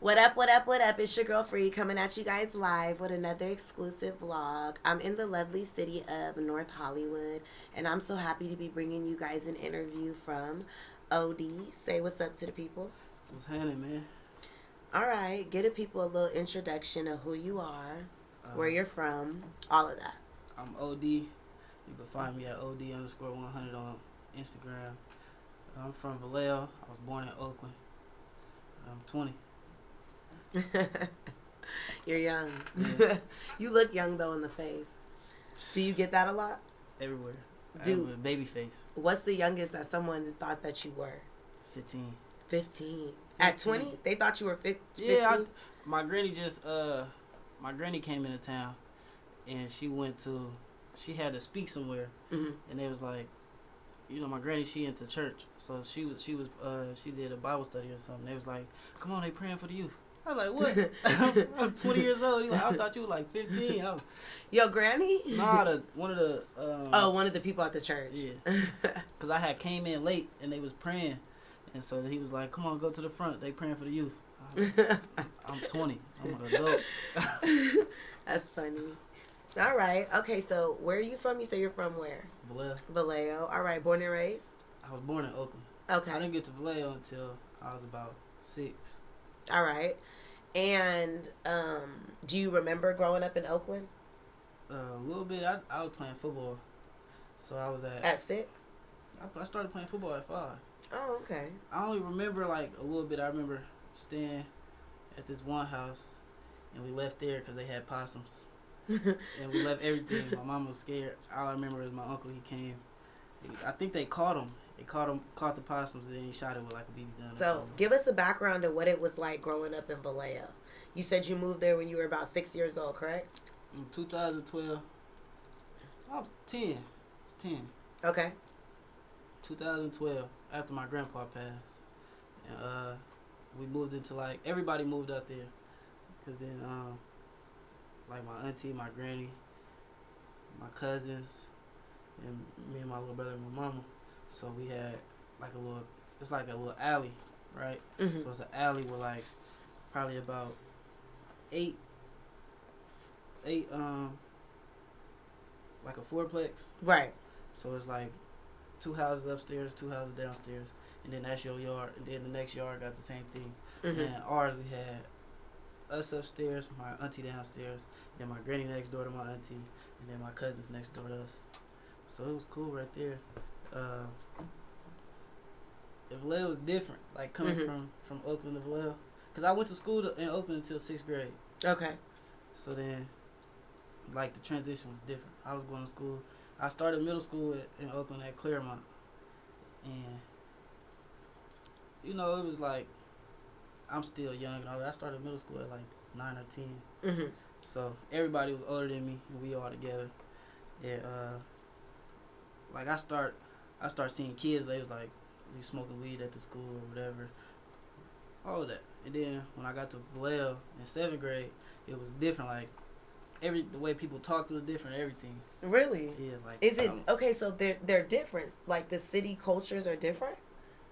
What up, what up, what up? It's your girl Free coming at you guys live with another exclusive vlog. I'm in the lovely city of North Hollywood, and I'm so happy to be bringing you guys an interview from Odee. Say what's up to the people. What's happening, man? All right, give the people a little introduction of who you are, where you're from, all of that. I'm Odee. You can find me at Odee_100 on Instagram. I'm from Vallejo. I was born in Oakland. I'm 20. You're young. Yeah. You look young though in the face. Do you get that a lot? Everywhere. Dude, baby face. What's the youngest that someone thought that you were? 15. 15. At 20? They thought you were 15? Yeah, my granny came into town, and she had to speak somewhere, and they was like, you know, my granny, she into church, so she did a Bible study or something. They was like, come on, they praying for the youth. I was like, what? I'm 20 years old. He like, I thought you were like 15. Your granny? Nah, one of the people at the church. Yeah. Because I had came in late, and they was praying. And so he was like, come on, go to the front. They praying for the youth. I'm 20. I'm an adult. That's funny. All right. Okay, so where are you from? You say you're from where? Vallejo. Vallejo. All right. Born and raised? I was born in Oakland. Okay. I didn't get to Vallejo until I was about 6. All right. And do you remember growing up in Oakland? A little bit. I was playing football. So I was At 6? I started playing football at 5. Oh, okay. I only remember like a little bit. I remember staying at this one house, and we left there because they had possums. And we left everything. My mom was scared. All I remember is my uncle, he came. I think they caught him. They caught the possums, and then he shot it with like a BB gun. So give us a background of what it was like growing up in Vallejo. You said you moved there when you were about 6 years old, correct? In 2012, I was 10. I was 10. Okay. 2012, after my grandpa passed. And we moved into like, everybody moved out there. Because then, like my auntie, my granny, my cousins, and me and my little brother and my mama. So we had like it's like a little alley, right? Mm-hmm. So it's an alley with like probably about eight like a fourplex. Right. So it's like 2 houses upstairs, 2 houses downstairs, and then that's your yard. And then the next yard got the same thing. Mm-hmm. And ours, we had us upstairs, my auntie downstairs, then my granny next door to my auntie, and then my cousins next door to us. So it was cool right there. Vallejo was different, like coming from Oakland to Vallejo. Because I went to school in Oakland until 6th grade. Okay. So then, like, the transition was different. I was going to school. I started middle school in Oakland at Claremont. And, you know, it was like, I'm still young and all that. I started middle school at like 9 or 10. Mm-hmm. So everybody was older than me, and we all together. And, like, I start seeing kids. They was like, you smoking weed at the school or whatever. All of that. And then when I got to Vallejo in 7th grade, it was different. Like, the way people talked was different. Everything. Really? Yeah. Like. Is it okay? So they're different. Like the city cultures are different.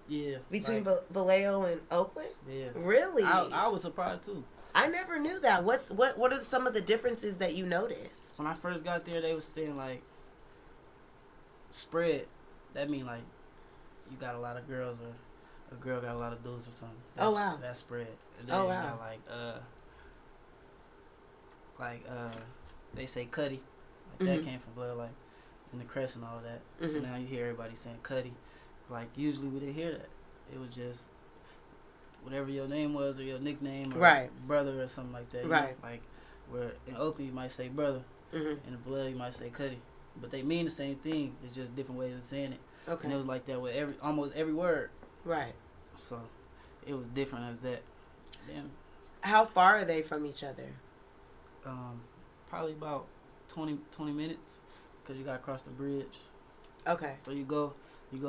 Yeah. Between like, Vallejo and Oakland. Yeah. Really? I was surprised too. I never knew that. What are some of the differences that you noticed? When I first got there, they was saying like spread. That mean like you got a lot of girls or a girl got a lot of dudes or something. Oh wow. That's spread. And then Oh you wow. got they say cutty. Like that came from blood, like in the crest and all of that. Mm-hmm. So now you hear everybody saying cutty. Like usually we didn't hear that. It was just whatever your name was or your nickname or brother or something like that. Right. Know? Like where in Oakland you might say brother, in the blood you might say cutty. But they mean the same thing. It's just different ways of saying it. Okay. And it was like that with almost every word. Right. So it was different as that. Then, how far are they from each other? Probably about 20 minutes, because you got to cross the bridge. Okay. So you go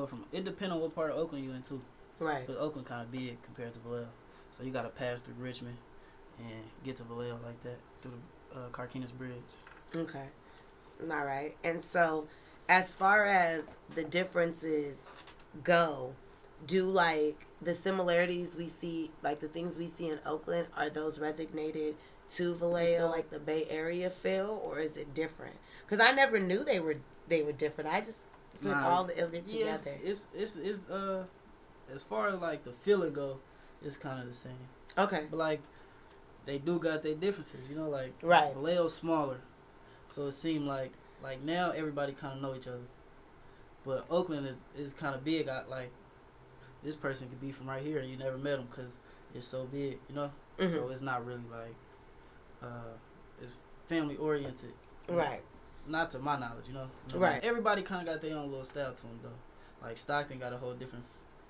from, it depends on what part of Oakland you into. Right. But Oakland kind of big compared to Vallejo. So you got to pass through Richmond and get to Vallejo like that, through the Carquinez Bridge. Okay. All right. And so as far as the differences go, do like the similarities we see, like the things we see in Oakland, are those resonated to Vallejo, still like the Bay Area feel, or is it different? Because I never knew they were different. I just put all the of it together. It's as far as like the feeling go, it's kind of the same. Okay, but like they do got their differences, you know, like right. Vallejo's smaller, so it seemed like now everybody kind of know each other. But Oakland is kind of big. Like this person could be from right here and you never met them because it's so big, you know. Mm-hmm. So it's not really like it's family oriented, right? Not to my knowledge, you know. Right. Everybody kind of got their own little style to them though. Like Stockton got a whole different,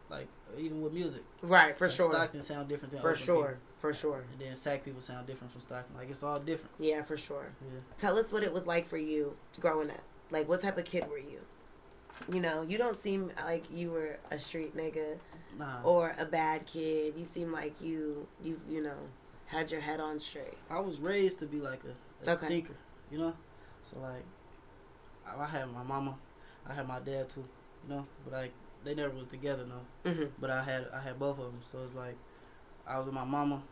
like even with music. Right, for like sure. Stockton sound different than for Oakland sure, people. For sure. And then Sac people sound different from Stockton. Like it's all different. Yeah, for sure. Yeah. Tell us what it was like for you growing up. Like what type of kid were you? You know, you don't seem like you were a street nigga or a bad kid. You seem like you know, had your head on straight. I was raised to be like a thinker, you know? So like I had my mama, I had my dad too, you know, but like they never was together, no. Mm-hmm. But I had both of them, so it's like I was with my mama,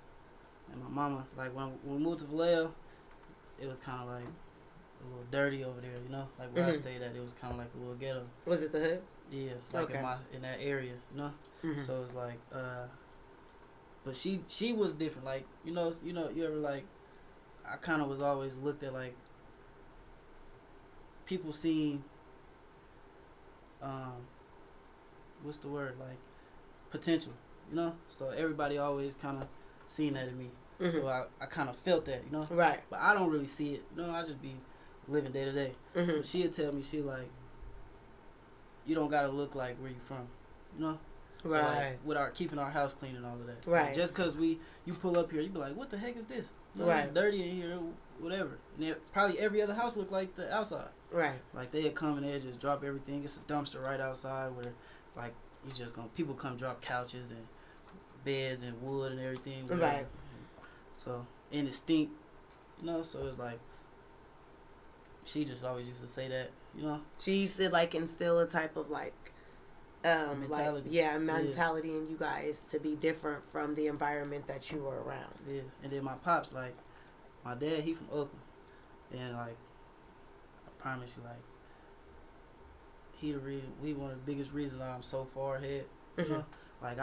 and my mama, like when we moved to Vallejo, it was kind of like a little dirty over there, you know, like where I stayed at, it was kind of like a little ghetto. Was it the hood? Yeah, like in that area, you know. Mm-hmm. So it's like, but she was different, like you ever like, I kind of was always looked at like people seeing, what's the word, like potential, you know. So everybody always kind of seen that in me. Mm-hmm. So I kind of felt that, you know. Right. But I don't really see it. You know, I just be living day to day. Mm-hmm. But she'd tell me, she like, you don't gotta look like where you from, you know. So right. Like, with keeping our house clean and all of that. Right. Like, just cause you pull up here, you be like, what the heck is this? You know, right. It's dirty in here, whatever. And probably every other house look like the outside. Right. Like they'd come and they'd just drop everything. It's a dumpster right outside where, like, people come drop couches and beds and wood and everything. Whatever. Right. So, and it stink, you know, so it's like, she just always used to say that, you know. She used to, like, instill a type of, like, mentality. Like, mentality in you guys to be different from the environment that you were around. Yeah, and then my pops, like, my dad, he from Oakland, and, like, I promise you, like, we one of the biggest reasons I'm so far ahead, you know. Like,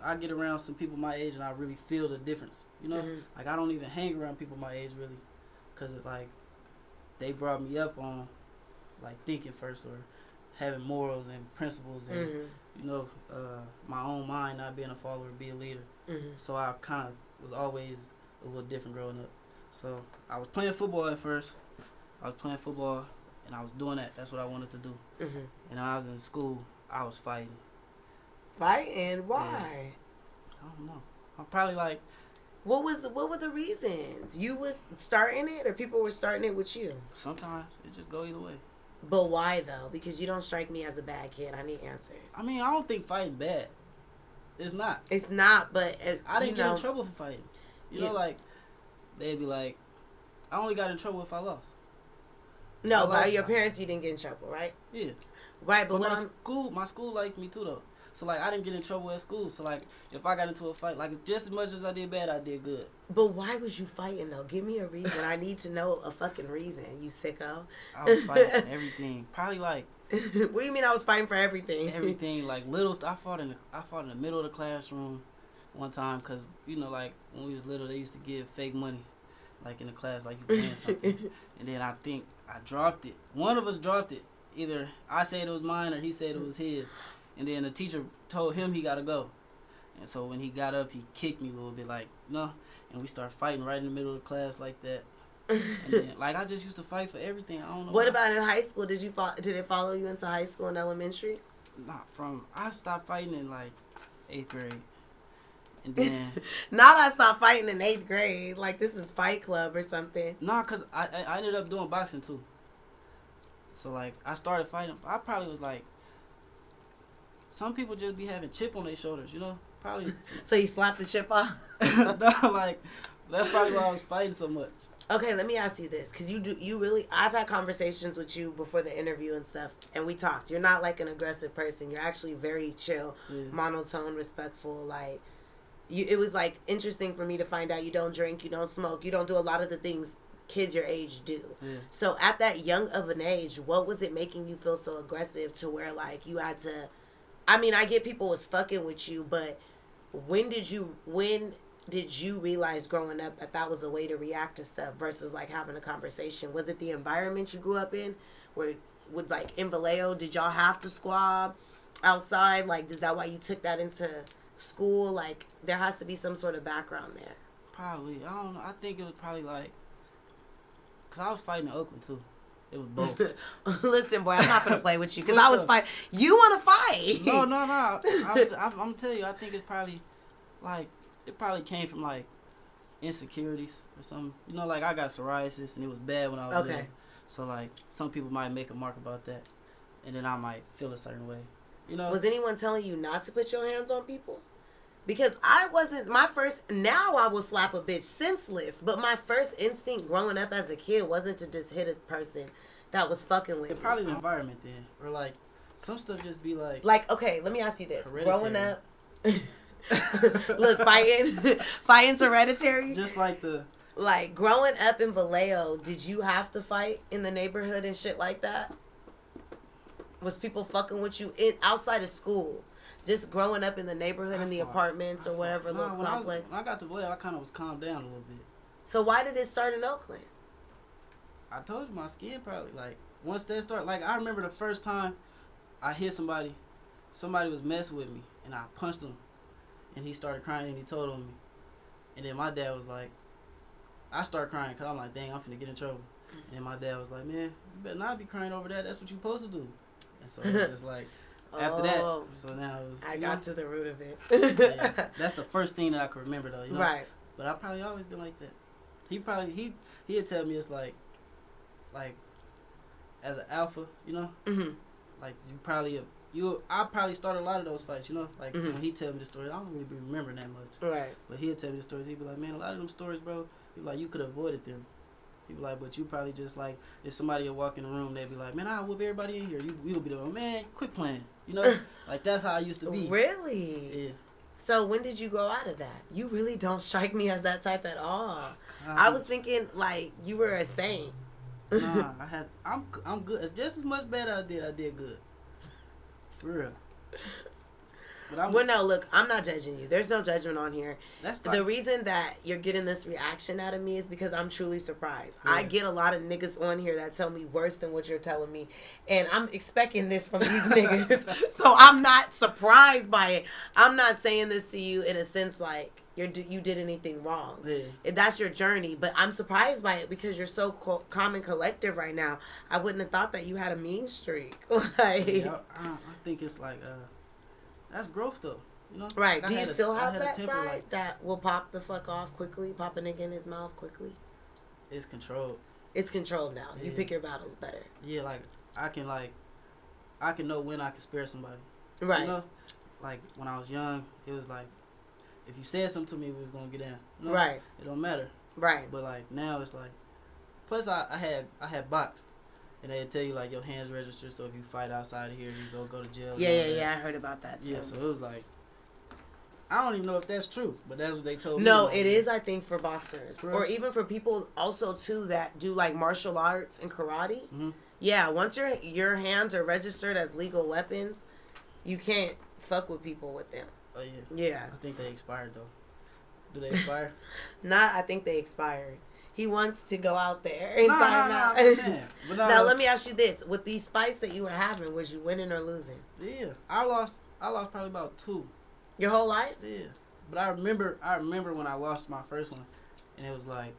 I get around some people my age and I really feel the difference, you know? Mm-hmm. Like, I don't even hang around people my age, really, because, like, they brought me up on, like, thinking first or having morals and principles and, you know, my own mind, not being a follower, be a leader. Mm-hmm. So I kind of was always a little different growing up. So I was playing football at first. I was playing football, and I was doing that. That's what I wanted to do. Mm-hmm. And when I was in school, I was fighting. Fighting? Why? And I don't know. I'm probably like... What were the reasons? You was starting it, or people were starting it with you? Sometimes. It just go either way. But why, though? Because you don't strike me as a bad kid. I need answers. I mean, I don't think fighting bad. It's not. It's not, but... I didn't get in trouble for fighting. You know, like, they'd be like, I only got in trouble if I lost. No, by your parents, you didn't get in trouble, right? Yeah. Right, but my school liked me, too, though. So, like, I didn't get in trouble at school. So, like, if I got into a fight, like, just as much as I did bad, I did good. But why was you fighting, though? Give me a reason. I need to know a fucking reason, you sicko. I was fighting for everything. Probably, like... What do you mean I was fighting for everything? Everything. Like, little stuff. I fought in the middle of the classroom one time because, you know, like, when we was little, they used to give fake money, like, in the class, like, you playing something. And then I think I dropped it. One of us dropped it. Either I said it was mine or he said it was his. And then the teacher told him he got to go. And so when he got up, he kicked me a little bit, like, no. And we started fighting right in the middle of the class like that. And then, like, I just used to fight for everything. I don't know. What about in high school? Did it follow you into high school and elementary? I stopped fighting in, like, 8th grade. And then... Not I stopped fighting in 8th grade. Like, this is Fight Club or something. Nah, because I ended up doing boxing, too. So, like, I started fighting. I probably was, like... Some people just be having chip on their shoulders, you know? Probably. So you slapped the chip off? No, like, that's probably why I was fighting so much. Okay, let me ask you this, because you really, I've had conversations with you before the interview and stuff, and we talked. You're not like an aggressive person. You're actually very chill, monotone, respectful. Like, it was like interesting for me to find out you don't drink, you don't smoke, you don't do a lot of the things kids your age do. Yeah. So at that young of an age, what was it making you feel so aggressive to where like you had to? I mean, I get people was fucking with you, but when did you realize growing up that that was a way to react to stuff versus like having a conversation? Was it the environment you grew up in, where with like in Vallejo, did y'all have to squab outside? Like, is that why you took that into school? Like, there has to be some sort of background there. Probably. I don't know. I think it was probably like, cause I was fighting in Oakland too. It was both. Listen, boy, I'm not gonna play with you because I was fighting. You want to fight? No. I'm telling you, I think it's probably like, it probably came from like insecurities or something. You know, like I got psoriasis and it was bad when I was little. So like some people might make a mark about that, and then I might feel a certain way. You know. Was anyone telling you not to put your hands on people? Because I wasn't, now I will slap a bitch senseless, but my first instinct growing up as a kid wasn't to just hit a person that was fucking with me. Probably the environment then, or like some stuff just be like. Like, okay, let me ask you this: hereditary. Growing up, look, fighting's hereditary. Just like like growing up in Vallejo, did you have to fight in the neighborhood and shit like that? Was people fucking with you outside of school? Just growing up in the neighborhood, in the apartments or whatever little complex. When I got to Vallejo, I kind of was calmed down a little bit. So why did it start in Oakland? I told you my skin probably, like, once that started, like, I remember the first time I hit somebody was messing with me, and I punched him, and he started crying, and he told on me. And then my dad was like, I started crying, because I'm like, dang, I'm finna get in trouble. And then my dad was like, man, you better not be crying over that, that's what you supposed to do. And so it was just like, after that, so now it was. I got to the root of it. Yeah, that's the first thing that I could remember, though. You know? Right. But I probably always been like that. He'd tell me it's like as an alpha, you know, like I probably started a lot of those fights, you know, like when he tell me the stories, I don't really be remembering that much. Right. But he'd tell me the stories. He'd be like, man, a lot of them stories, bro. He'd be like, you could have avoided them. He'd be like, but you probably just like, if somebody would walk in the room, they'd be like, man, I'll whoop everybody in here. You would be like, man, quit playing. You know, like that's how I used to be. Really? Yeah. So when did you grow out of that? You really don't strike me as that type at all. I was thinking like you were a saint. Nah, I'm good. Just as much bad as I did good. For real. Well, no, look, I'm not judging you. There's no judgment on here. That's the reason that you're getting this reaction out of me is because I'm truly surprised. Yeah. I get a lot of niggas on here that tell me worse than what you're telling me, and I'm expecting this from these niggas. So I'm not surprised by it. I'm not saying this to you in a sense like you did anything wrong. Yeah. That's your journey, but I'm surprised by it because you're so calm and collective right now. I wouldn't have thought that you had a mean streak. Like, yeah, I think it's like that's growth though, you know. Right. Like Do you still have that temper, side like, that will pop the fuck off quickly, pop a nigga in his mouth quickly? It's controlled. It's controlled now. Yeah. You pick your battles better. Yeah, like I can know when I can spare somebody. Right. You know, like when I was young, it was like if you said something to me, we was gonna get down. You know? Right. It don't matter. Right. But like now, it's like. Plus, I had boxed. And they tell you, like, your hands registered, so if you fight outside of here, you go to jail. Yeah, I heard about that, too. Yeah, so it was like, I don't even know if that's true, but that's what they told me. No, it is, I think, for boxers. Right. Or even for people also, too, that do, like, martial arts and karate. Mm-hmm. Yeah, once your hands are registered as legal weapons, you can't fuck with people with them. Oh, yeah. Yeah. I think they expired, though. Do they expire? I think they expired. He wants to go out there and time out. Now let me ask you this: with these fights that you were having, was you winning or losing? Yeah, I lost probably about 2. Your whole life? Yeah, but I remember when I lost my first one, and it was like,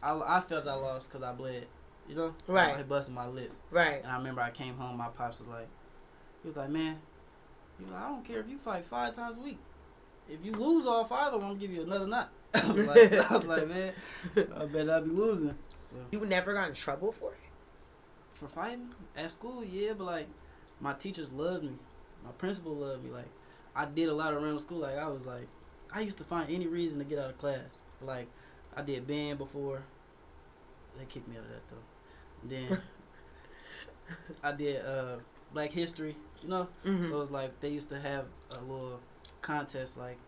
I felt I lost because I bled, you know? Right. I busted my lip. Right. And I remember I came home, my pops was like, man, I don't care if you fight 5 times a week. If you lose all 5 of them, I'm going to give you another knot. I was like, man, I better not be losing. So. You never got in trouble for it? For fighting? At school, yeah, but like, my teachers loved me. My principal loved me. Like, I did a lot around school. Like, I used to find any reason to get out of class. Like, I did band before. they kicked me out of that though. And then I did Black History, you know. Mm-hmm. So it's like they used to have a little contest, like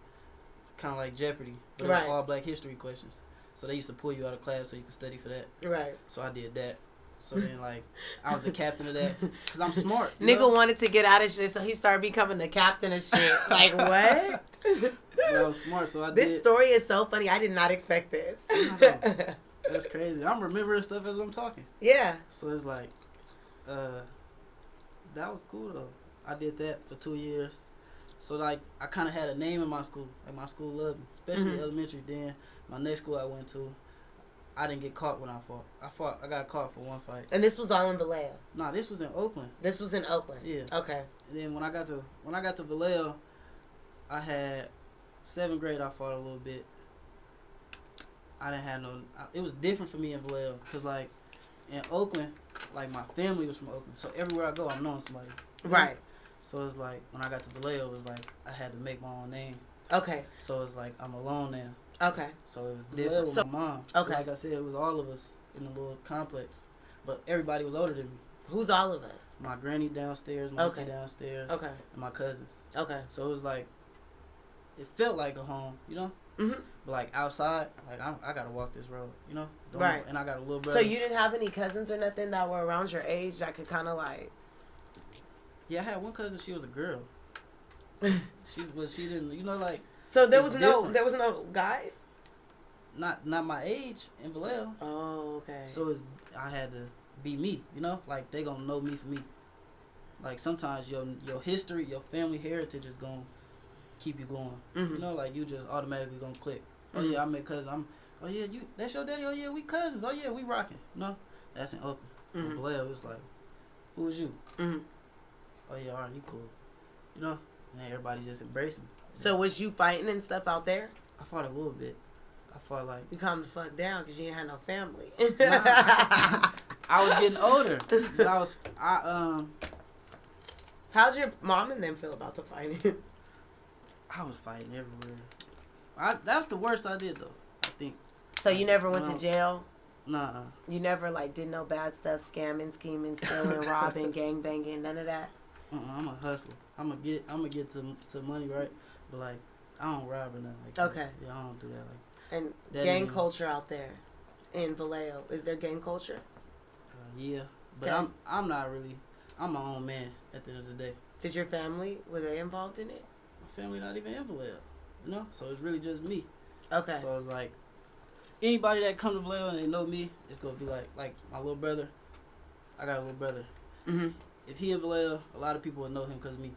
kind of like Jeopardy, but Right. it was all Black History questions. So they used to pull you out of class so you could study for that. Right. So I did that. So then, like, I was the captain of that because I'm smart. Nigga know? wanted to get out of shit, so he started becoming the captain of shit. Like, what? But I was smart, so I did. This story is so funny. I did not expect this. That's crazy. I'm remembering stuff as I'm talking. Yeah. So it's like, that was cool though. I did that for 2 years. So like, I kind of had a name in my school. Like my school loved me, especially elementary. Then my next school I went to, I didn't get caught when I fought. I got caught for one fight. And this was all in Vallejo. Nah, this was in Oakland. This was in Oakland. Yeah. Okay. And then when I got to Vallejo, I had 7th grade. I fought a little bit. I didn't have no. It was different for me in Vallejo because like in Oakland, like my family was from Oakland, so everywhere I go, I'm knowing somebody. Right. So it's like when I got to Vallejo, it was like I had to make my own name. Okay. So it's like I'm alone now. Okay. So it was different with my mom. Okay. Like I said, it was all of us in the little complex, but everybody was older than me. Who's all of us? My granny downstairs, my auntie downstairs, Okay. and my cousins. Okay. So it was like, it felt like a home, you know? Mm-hmm. But like outside, like I gotta walk this road, you know? Right. And I got a little brother. So you didn't have any cousins or nothing that were around your age that could kind of like... Yeah, I had one cousin, she was a girl. she didn't, you know, like... So there it's was different. there was no guys? Not my age in Vallejo. Oh, okay. So I had to be me, you know? Like, they gonna know me for me. Like, sometimes your history, your family heritage is gonna keep you going. Mm-hmm. You know, like, you just automatically gonna click. Oh, yeah, I'm a cousin. Oh, yeah, that's your daddy? Oh, yeah, we cousins. Oh, yeah, we rocking. You know? That's in Oakland. Mm-hmm. In Vallejo, it's like, who is you? Mm-hmm. Oh, yeah, all right, you cool. You know? And then everybody just embraced me. So was you fighting and stuff out there? I fought a little bit. I fought like... You calmed the fuck down because you didn't have no family. Nah. I was getting older. But How'd your mom and them feel about the fighting? I was fighting everywhere. That's the worst I did, though, I think. So you never went to jail? Nah. You never, like, did no bad stuff, scamming, scheming, stealing, robbing, gangbanging, none of that? I'm a hustler. I'm gonna get to money, right? But, like, I don't rob or nothing like that. Okay. Yeah, I don't do that. Like, And that gang culture out there in Vallejo. Is there gang culture? yeah. But Okay. I'm not really... I'm my own man at the end of the day. Did your family, were they involved in it? My family not even in Vallejo, you know? So it's really just me. Okay. So it's like, anybody that come to Vallejo and they know me, it's going to be like my little brother. I got a little brother. Mm-hmm. If he in Vallejo, a lot of people would know him because of me.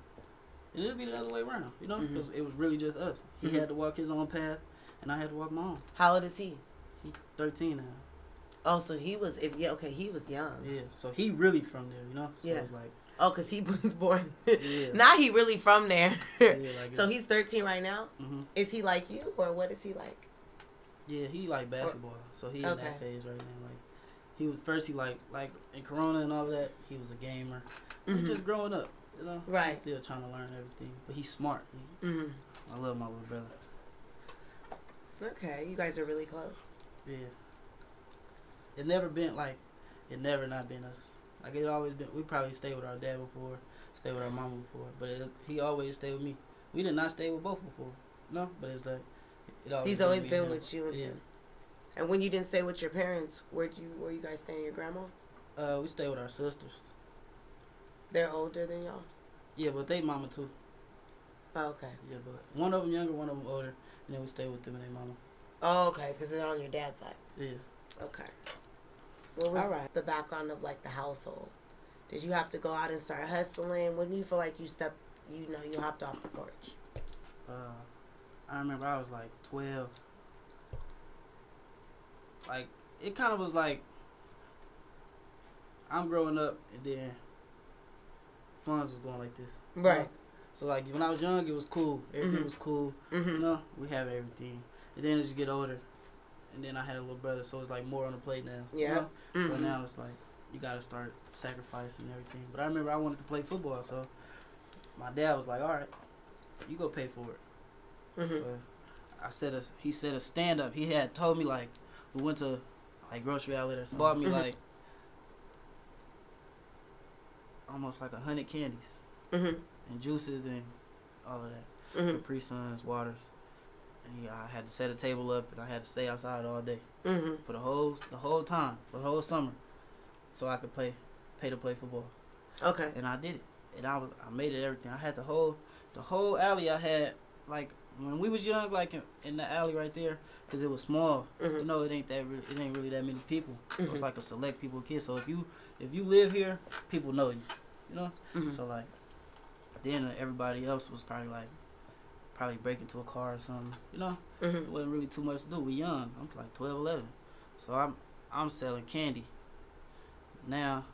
And it'll be the other way around, you know? Because it was really just us. He had to walk his own path, and I had to walk my own. How old is he? He 13 now. Oh, so he was, he was young. Yeah, so he really from there, you know? So Yeah. it's like... Oh, because he was born. Yeah. Now he really from there. Yeah, like So he's 13 right now? Mm-hmm. Is he like you, or what is he like? Yeah, he like basketball, so he in Okay. that phase right now. Like, he was first, he like in Corona and all that, he was a gamer. Mhm. He's just growing up, you know? Right. He's still trying to learn everything, but he's smart. Mm-hmm. I love my little brother. Okay, you guys are really close. Yeah. It never not been us. Like, it always been, we probably stayed with our dad before, stayed with our mama before, but he always stayed with me. We did not stay with both before, no, but it's like, it always He's always me been and him. with you and Yeah. him. And when you didn't stay with your parents, were you guys staying with your grandma? We stayed with our sisters. They're older than y'all? Yeah, but they mama too. Oh, okay. Yeah, but one of them younger, one of them older, and then we stay with them and their mama. Oh, okay, because they're on your dad's side. Yeah. Okay. What was the background of, like, the household? Did you have to go out and start hustling? When do you feel like you hopped off the porch? I remember I was like 12. Like, it kind of was like, I'm growing up and then funds was going like this. Right. You know? So, like, when I was young, it was cool. Everything was cool. Mm-hmm. You know, we have everything. And then as you get older, and then I had a little brother, so it's like more on the plate now. Yeah. You know? Mm-hmm. So now it's like, you got to start sacrificing everything. But I remember I wanted to play football, so my dad was like, all right, you go pay for it. Mm-hmm. So he said a stand-up. He had told me, like, I like grocery outlet or something. Bought me like almost like 100 candies and juices and all of that. Capri Suns, waters. And yeah, I had to set a table up and I had to stay outside all day for the whole time, for the whole summer, so I could pay to play football. Okay. And I did it. And I made it everything. I had the whole alley. I had like when we was young, like in the alley right there, because it was small. You know, it ain't really that many people. So it's like a select people kids. So if you live here, people know you. You know. So like then everybody else was probably break into a car or something. You know. It wasn't really too much to do. We young. I'm like 12, 11. So I'm selling candy. Now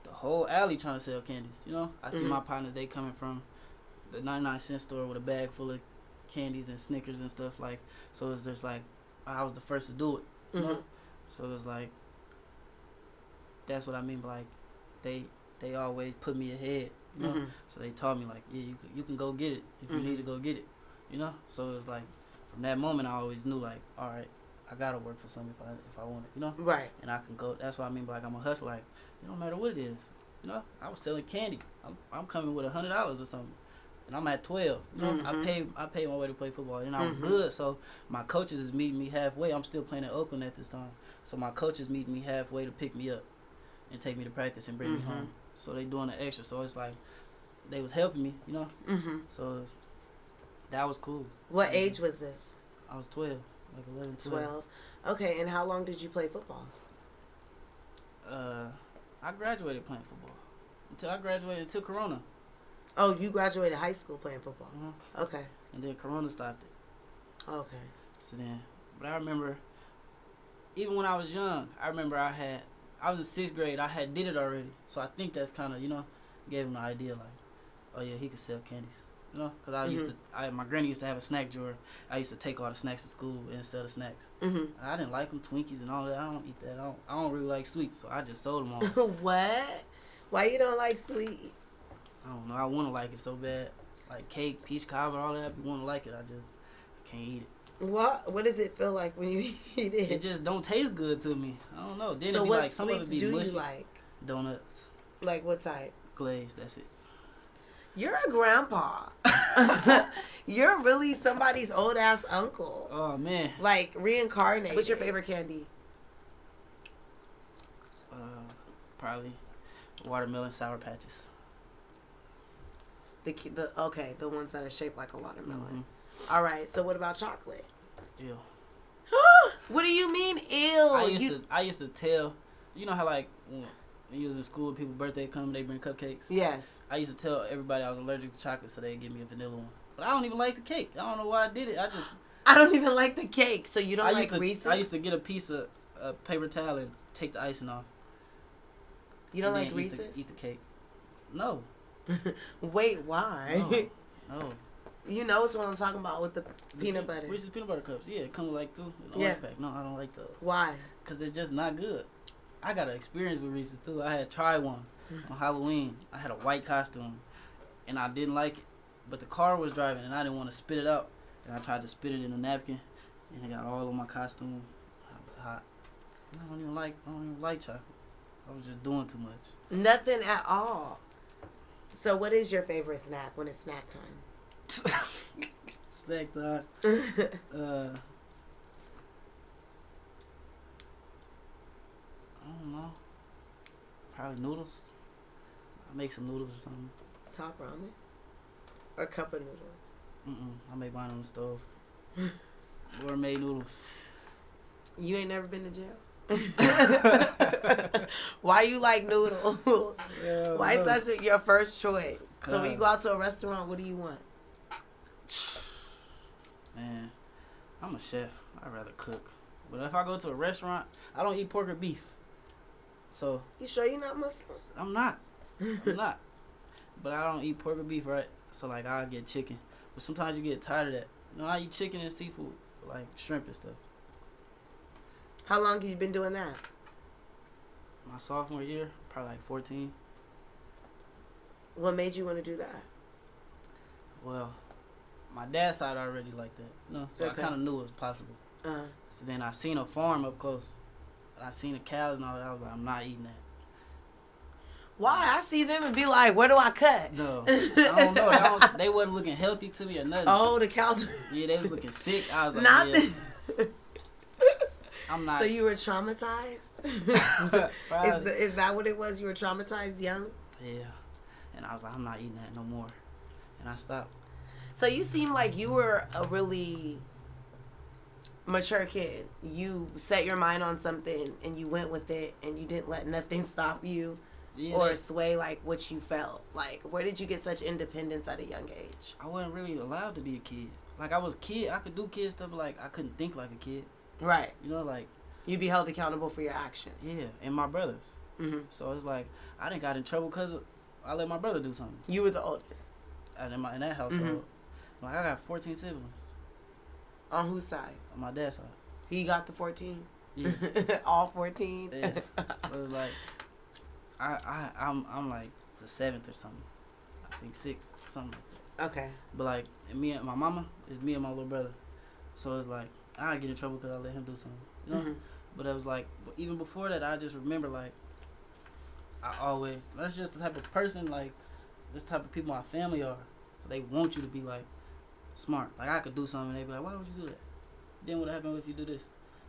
the whole alley trying to sell candies. You know. I see my partners. They coming from the 99-cent store with a bag full of candies and Snickers and stuff, like, so it's just like I was the first to do it, you know. So it's like that's what I mean by like they always put me ahead, you know. So they taught me like, yeah, you can go get it if you need to go get it, you know. So it's like from that moment I always knew like, all right, I gotta work for something if I want it, you know. Right. And I can go. That's what I mean by like I'm a hustler. Like it don't matter what it is, you know. I was selling candy. I'm coming with $100 or something. And I'm at 12. You know, I paid my way to play football, and I was good. So my coaches is meeting me halfway. I'm still playing at Oakland at this time. So my coaches meeting me halfway to pick me up and take me to practice and bring me home. So they doing the extra. So it's like they was helping me, you know. So that was cool. What age was this? I was 12, like 11, 12. Okay, and how long did you play football? I graduated playing football until Corona. Oh, you graduated high school playing football. Okay. And then Corona stopped it. Okay. So then, but I remember, even when I was young, I was in 6th grade. I had did it already. So I think that's kind of, you know, gave him the idea like, oh yeah, he could sell candies. You know, because my granny used to have a snack drawer. I used to take all the snacks to school instead of snacks. I didn't like them, Twinkies and all that. I don't eat that. I don't really like sweets, so I just sold them all. What? Why you don't like sweets? I don't know. I want to like it so bad. Like cake, peach cobbler, all that. I want to like it. I just can't eat it. What does it feel like when you eat it? It just don't taste good to me. I don't know. Then so it be what like some of it be do mushy. You like? Donuts. Like what type? Glazed. That's it. You're a grandpa. You're really somebody's old ass uncle. Oh man. Like reincarnated. What's your favorite candy? Probably watermelon Sour Patches. The ones that are shaped like a watermelon. All right. So what about chocolate? Ew. What do you mean, ew? I used to tell, you know how like when you was in school, people's birthday come, they bring cupcakes. Yes. I used to tell everybody I was allergic to chocolate, so they'd give me a vanilla one. But I don't even like the cake. I don't know why I did it. I don't even like the cake. So you don't like Reese's? I used to get a piece of paper towel and take the icing off. You don't like Reese's? Eat the cake. No. Wait, why? No. You know what I'm talking about with the peanut butter. Reese's peanut butter cups. Yeah, it comes with like 2 in yeah. pack. No, I don't like those. Why? Because it's just not good. I got an experience with Reese's too. I had tried one on Halloween. I had a white costume and I didn't like it. But the car was driving and I didn't want to spit it out. And I tried to spit it in a napkin and it got all on my costume. I was hot. I don't even like chocolate. I was just doing too much. Nothing at all. So what is your favorite snack when it's snack time? Snack time. I don't know. Probably noodles. I make some noodles or something. Top ramen? Or cup of noodles? I make mine on the stove. Gourmet noodles. You ain't never been to jail? Why you like noodles? Yeah, why is that your first choice? So when you go out to a restaurant, what do you want? Man, I'm a chef. I'd rather cook. But if I go to a restaurant, I don't eat pork or beef. So you sure you're not Muslim? I'm not. But I don't eat pork or beef, right? So like I'll get chicken. But sometimes you get tired of that. You know, I eat chicken and seafood, like shrimp and stuff. How long have you been doing that? My sophomore year, probably like 14. What made you want to do that? Well, my dad's side already like that, you know, so okay. I kind of knew it was possible. So then I seen a farm up close, I seen the cows and all that. I was like, I'm not eating that. Why? I see them and be like, where do I cut? No, I don't know. They wasn't looking healthy to me or nothing. Oh, the cows. Yeah, they was looking sick. I was like, not yeah. I'm not. So you were traumatized? is that what it was? You were traumatized young? Yeah. And I was like, I'm not eating that no more. And I stopped. So you seem like you were a really mature kid. You set your mind on something and you went with it and you didn't let nothing stop you or sway like what you felt. Like, where did you get such independence at a young age? I wasn't really allowed to be a kid. Like, I was a kid. I could do kid stuff, but like I couldn't think like a kid. Right. You know, like. You'd be held accountable for your actions. Yeah, and my brothers. Mm-hmm. So it's like, I didn't got in trouble because I let my brother do something. You were the oldest. In that household. Mm-hmm. Like, I got 14 siblings. On whose side? On my dad's side. He got the 14? Yeah. All 14? Yeah. So it's like, I'm like the 7th or something. I think 6th, something like that. Okay. But like, me and my mama is me and my little brother. So it's like, I get in trouble because I let him do something. You know? Mm-hmm. But it was like, even before that, I just remember like, that's just the type of person, like, this type of people my family are. So they want you to be like, smart. Like, I could do something and they be like, why would you do that? Then what happened if you do this?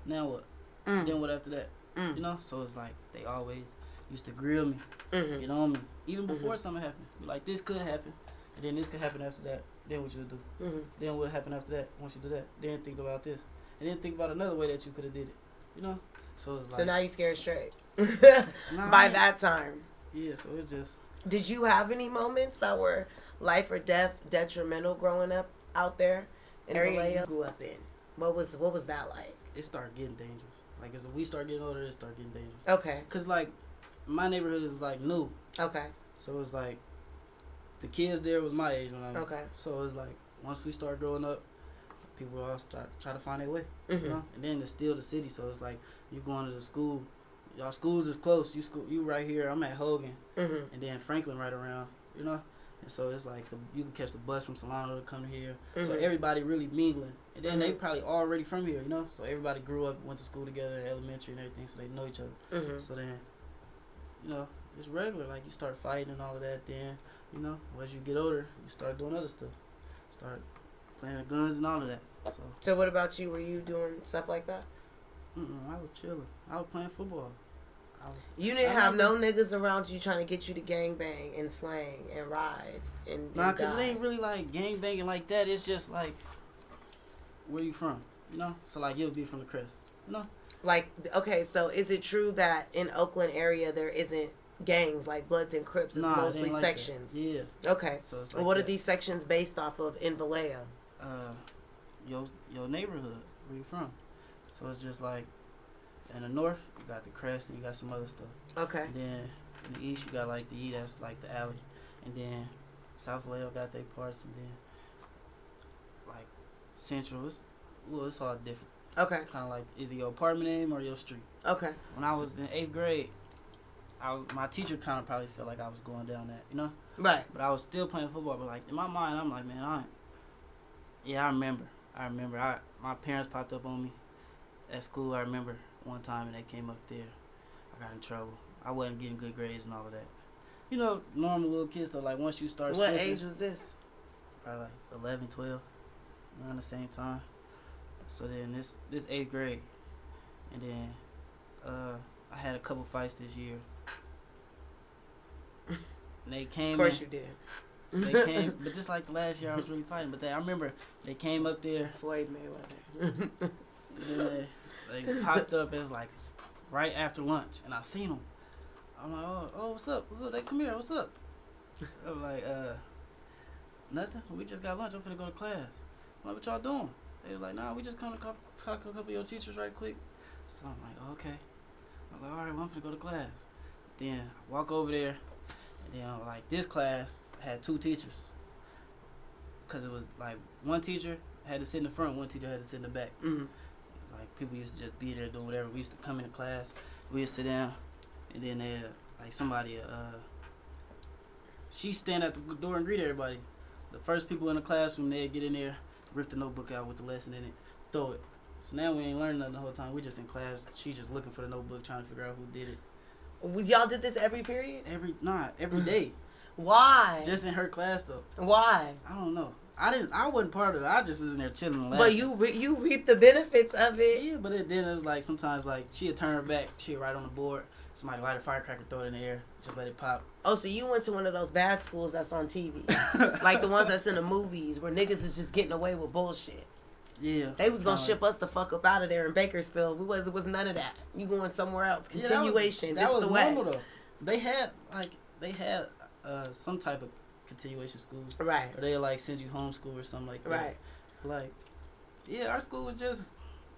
Now what? Then what after that? You know? So it's like, they always used to grill me, get on me. Even before something happened. Be like, this could happen. And then this could happen after that. Then what you would do? Then what happened after that? Once you do that, then think about this. And then think about another way that you could have did it. You know? So it's like. So now you scared straight. Nah, by that time. Yeah, so it's just. Did you have any moments that were life or death detrimental growing up out there in the area you grew up in? What was that like? It started getting dangerous. Like, as we start getting older, it started getting dangerous. Okay. Cause like, my neighborhood is like new. Okay. So it's like, the kids there was my age when I was. Okay. So it's like, once we start growing up, people all try to find their way. You know? And then it's still the city. So it's like, you going to the school. Y'all schools is close. You right here. I'm at Hogan. And then Franklin right around. You know? And so it's like, you can catch the bus from Solano to come here. So everybody really mingling. And then they probably already from here, you know? So everybody grew up, went to school together, elementary and everything, so they know each other. So then, you know, it's regular. Like, you start fighting and all of that. Then, you know, as you get older, you start doing other stuff. Start playing with guns and all of that. So what about you? Were you doing stuff like that? I was chilling. I was playing football. You didn't have no niggas around you trying to get you to gangbang and slang and ride and nah, because it ain't really like gangbanging like that. It's just like, where you from? You know? So like, you'll be from the Crest. You know? Like, okay, so is it true that in Oakland area there isn't gangs like Bloods and Crips? It's mostly like sections. That. Yeah. Okay. So it's like, well, what are these sections based off of in Vallejo? Your neighborhood, where you from. So it's just like, in the north, you got the Crest and you got some other stuff. Okay. And then in the east, you got like the E, that's like the alley. And then South Vallejo got their parts, and then like Central, it's all different. Okay. Kind of like either your apartment name or your street. Okay. When I was in 8th grade, my teacher kind of probably felt like I was going down that, you know? Right. But I was still playing football. But like in my mind, I'm like, man, I remember. My parents popped up on me at school. I remember one time and they came up there. I got in trouble. I wasn't getting good grades and all of that. You know, normal little kids though. Like once you start. What age was this? Probably like 11, 12, around the same time. So then this 8th grade, and then I had a couple fights this year. And they came. Of course you did. They came, but just like the last year I was really fighting. But I remember they came up there. Floyd Mayweather. And then they popped up. It was like right after lunch, and I seen them. I'm like, oh, what's up? What's up? They come here. What's up? I'm like, nothing. We just got lunch. I'm finna go to class. I'm like, what y'all doing? They was like, nah, we just come to talk to a couple of your teachers right quick. So I'm like, okay. I'm like, all right, well, I'm finna go to class. Then I walk over there, and then like this class had 2 teachers. Cause it was like one teacher had to sit in the front, one teacher had to sit in the back. Like people used to just be there doing whatever. We used to come into class, we'd sit down, and then they like somebody she stand at the door and greet everybody. The first people in the classroom, they'd get in there, rip the notebook out with the lesson in it, throw it. So now we ain't learning nothing the whole time. We just in class. She just looking for the notebook, trying to figure out who did it. Y'all did this every period? Every day. Why? Just in her class though. Why? I don't know. I wasn't part of it. I just was in there chilling and laughing. But you reap the benefits of it. Yeah, but then it was like sometimes like she'd turn her back, she'd write on the board. Somebody light a firecracker, throw it in the air, just let it pop. Oh, so you went to one of those bad schools that's on TV, like the ones that's in the movies where niggas is just getting away with bullshit. Yeah. They was gonna ship us the fuck up out of there in Bakersfield. It was none of that. You going somewhere else? Continuation. Yeah, that was the normal West. though. They had some type of continuation schools. Right. Or they like send you homeschool or something like that. Right. Like, yeah, our school was just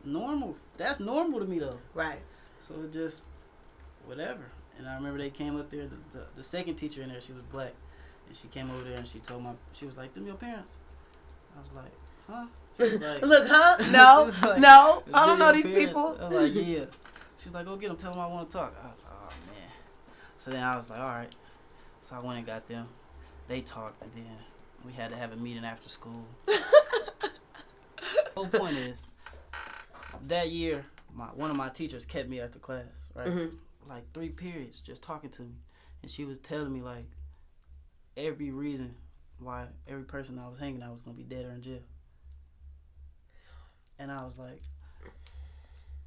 normal. That's normal to me though. Right. So it just whatever. And I remember they came up there. The second teacher in there, she was black, and she came over there and she was like, "Them your parents?" I was like, "Huh?" She was like, look, huh? No, like, no, I don't know these parents. people. I was like, yeah. She was like, "Go get them. Tell them I want to talk." I was like, "Oh man." So then I was like, "All right." So I went and got them. They talked, and then we had to have a meeting after school. The whole point is, that year, one of my teachers kept me after class, right? Mm-hmm. Like 3 periods, just talking to me, and she was telling me like every reason why every person I was hanging out was gonna be dead or in jail. And I was like,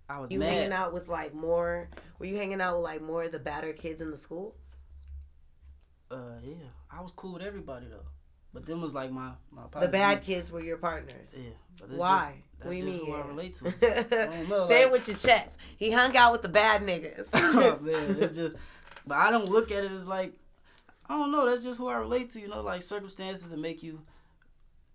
I was mad. Hanging out with like more? Were you hanging out with like more of the badder kids in the school? Yeah, I was cool with everybody though, but them was like my The bad kids were your partners. Yeah. But Why? That's what do you just mean? who I relate to. I don't know, Say like, it with your chest. He hung out with the bad niggas. Oh man, it's just. But I don't look at it as like, I don't know. That's just who I relate to. You know, like circumstances that make you,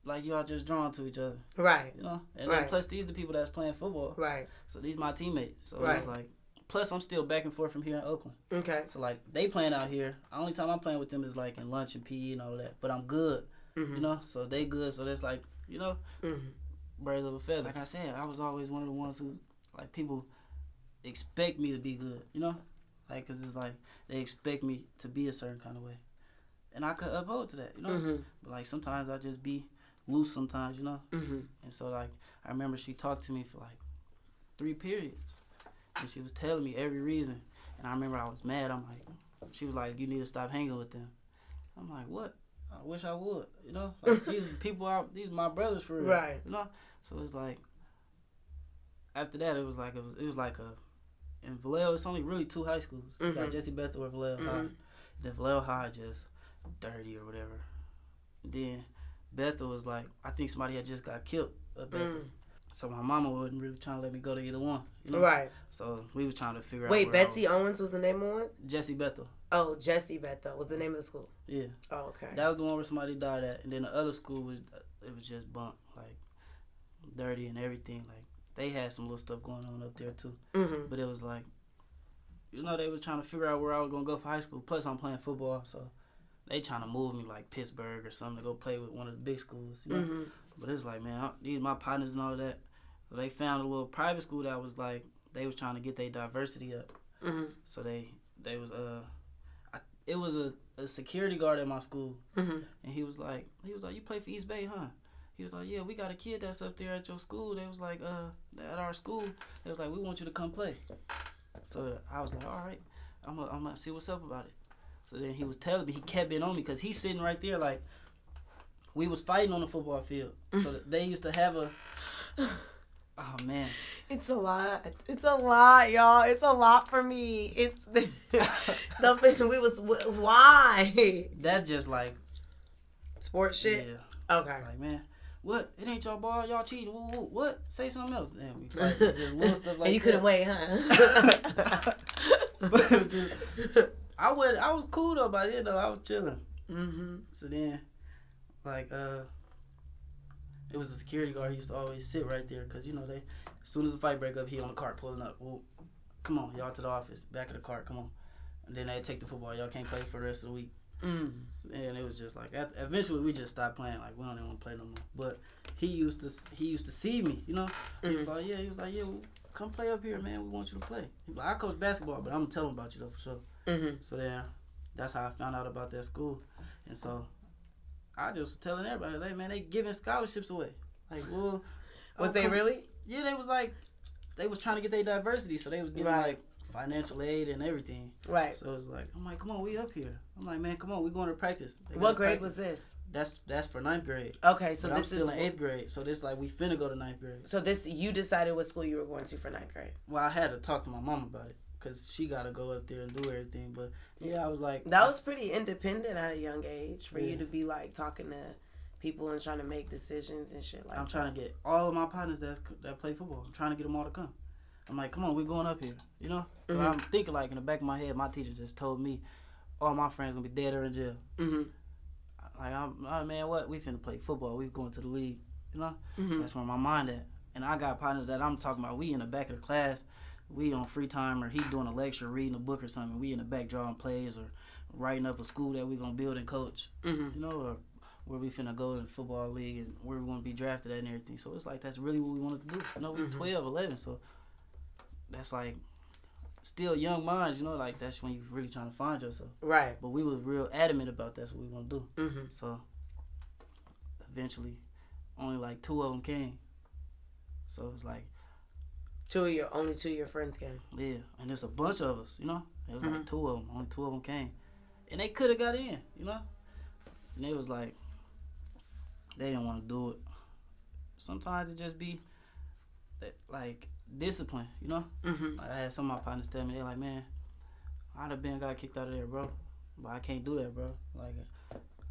like y'all just drawn to each other. Right. You know, and Right. then plus these the people that's playing football. Right. So these my teammates. So Right. it's like, plus I'm still back and forth from here in Oakland. Okay. So like they playing out here. The only time I'm playing with them is like in lunch and PE and all that. But I'm good. Mm-hmm. You know, so they good. So that's like, you know, Mm-hmm. birds of a feather. Like I said, I was always one of the ones who, like, people expect me to be good, you know? Like, because it's like, they expect me to be a certain kind of way. And I could uphold to that, you know? Mm-hmm. But, like, sometimes I just be loose sometimes, you know? Mm-hmm. And so, like, I remember she talked to me for, like, 3 periods. And she was telling me every reason. And I remember I was mad. I'm like, she was like, you need to stop hanging with them. I'm like, what? I wish I would, you know? Like, these people out, these are my brothers for real. Right. You know? So it's like, after that, it was like in Vallejo, it's only really 2 high schools. You got Jesse Bethel or Vallejo High. Then Vallejo High just dirty or whatever. Then Bethel was like, I think somebody had just got killed at Bethel. So my mama wasn't really trying to let me go to either one. You know? Right. So we was trying to figure out. Wait, Betsy Owens was the name of one? Jesse Bethel. Oh, Jesse Bethel was the name of the school. Yeah. Oh, okay. That was the one where somebody died at. And then the other school was just bunk, like dirty and everything. Like they had some little stuff going on up there too. Mm-hmm. But it was like, you know, they was trying to figure out where I was gonna go for high school. Plus I'm playing football, so they trying to move me like Pittsburgh or something to go play with one of the big schools. You know. Mm-hmm. But it's like, man, these my partners and all that. So they found a little private school that was like they was trying to get their diversity up. Mm-hmm. So they was it was a security guard at my school, and he was like, you play for East Bay, huh? He was like, yeah, we got a kid that's up there at your school. They was like, at our school, they was like, we want you to come play. So I was like, all right, I'm gonna see what's up about it. So then he was telling me, he kept it on me because he's sitting right there like, we was fighting on the football field. So they used to have a, oh man. It's a lot. It's a lot, y'all. It's a lot for me. It's why? That just like sports shit. Yeah. Okay. Like, man, what? It ain't y'all ball. Y'all cheating. What? Say something else. Damn, we fight. Just little stuff like that. And you couldn't wait, huh? But it was just, I was cool though. By then though, I was chilling. So then, like, it was a security guard. He used to always sit right there because, you know, as soon as the fight break up, he on the cart pulling up. Well, come on, y'all to the office, back of the cart, come on. And then they take the football. Y'all can't play for the rest of the week. And it was just like, eventually we just stopped playing. Like, we don't even want to play no more. But he used to see me, you know. He was like, well, come play up here, man. We want you to play. He was like, I coach basketball, but I'm going to tell him about you, though, for sure. So then that's how I found out about that school. And so I just was telling everybody, like, man, they giving scholarships away. Like, well, was they really? Yeah, they was trying to get their diversity, so they was getting like financial aid and everything. Right. So it's like, I'm like, come on, we up here. I'm like, man, come on, we going to practice. What grade was this? That's for 9th grade. Okay, so but this I'm still in 8th grade. So this like we finna go to 9th grade. So this you decided what school you were going to for 9th grade? Well, I had to talk to my mom about it because she got to go up there and do everything. But yeah, I was like, that was pretty independent at a young age for you to be like talking to people and trying to make decisions and shit like I'm trying to get all of my partners that play football. I'm trying to get them all to come. I'm like, come on, we're going up here, you know? Mm-hmm. I'm thinking, like, in the back of my head, my teacher just told me all my friends going to be dead or in jail. Mm-hmm. Like, man, what? We finna play football. We going to the league, you know? Mm-hmm. That's where my mind at. And I got partners that I'm talking about. We in the back of the class. We on free time or he doing a lecture, reading a book or something. We in the back drawing plays or writing up a school that we going to build and coach, you know, or where we finna go in the football league and where we want to be drafted at and everything. So it's like that's really what we wanted to do. You know, we 12, 11, so that's like still young minds, you know, like that's when you really trying to find yourself. Right. But we was real adamant about that's what we want to do. Mm-hmm. So eventually, only like 2 of them came. So it's like only two of your friends came. Yeah, and there's a bunch of us, you know. There was like 2 of them. Only 2 of them came, and they could have got in, you know. And they was like, they didn't want to do it. Sometimes it just be like discipline, you know? Mm-hmm. Like I had some of my partners tell me, they're like, man, I'd have been got kicked out of there, bro. But I can't do that, bro. Like,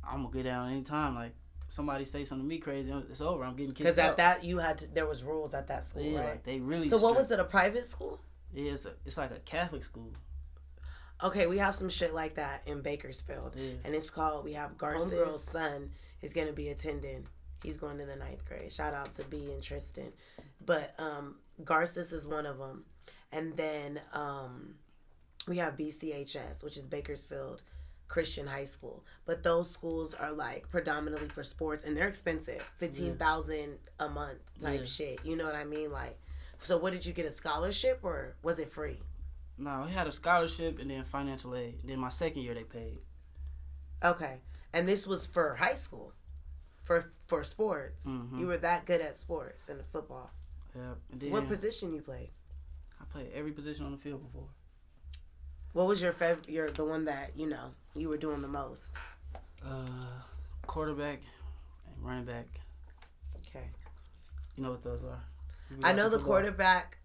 I'm going to get down anytime. Like, somebody say something to me crazy, it's over. I'm getting kicked out. Because at that, there was rules at that school, yeah, right? Like, they really So what was it, a private school? Yeah, it's like a Catholic school. Okay, we have some shit like that in Bakersfield. Yeah. And it's called, we have Garce's son is going to be attending. He's going to the 9th grade. Shout out to B and Tristan. But Garces is one of them. And then we have BCHS, which is Bakersfield Christian High School. But those schools are like predominantly for sports, and they're expensive. $15,000 a month type shit. You know what I mean? Like, so what did you get, a scholarship or was it free? No, we had a scholarship and then financial aid. Then my second year they paid. Okay. And this was for high school? For sports? Mm-hmm. You were that good at sports and football? Yeah. And then, what position you played? I played every position on the field before. What was your the one that, you know, you were doing the most? Quarterback and running back. Okay. You know what those are? I know the quarterback.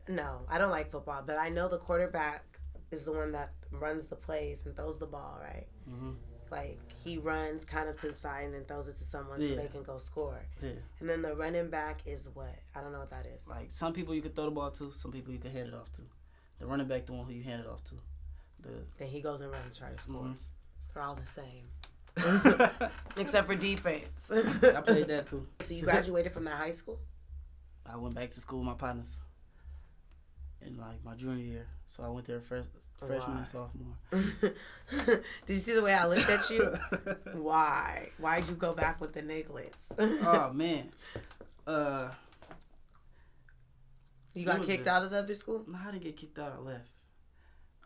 No, I don't like football, but I know the quarterback is the one that runs the plays and throws the ball, right? Mm-hmm. Like, he runs kind of to the side and then throws it to someone so they can go score. Yeah. And then the running back is what? I don't know what that is. Like, some people you can throw the ball to, some people you can hand it off to. The running back, the one who you hand it off to. Then he goes and runs, try to score. Mm-hmm. They're all the same. Except for defense. I played that too. So you graduated from that high school? I went back to school with my partners in like my junior year. So I went there freshman and sophomore. Did you see the way I looked at you? Why? Why'd you go back with the nigglets? Oh man. You got kicked out of the other school? No, I didn't get kicked out. I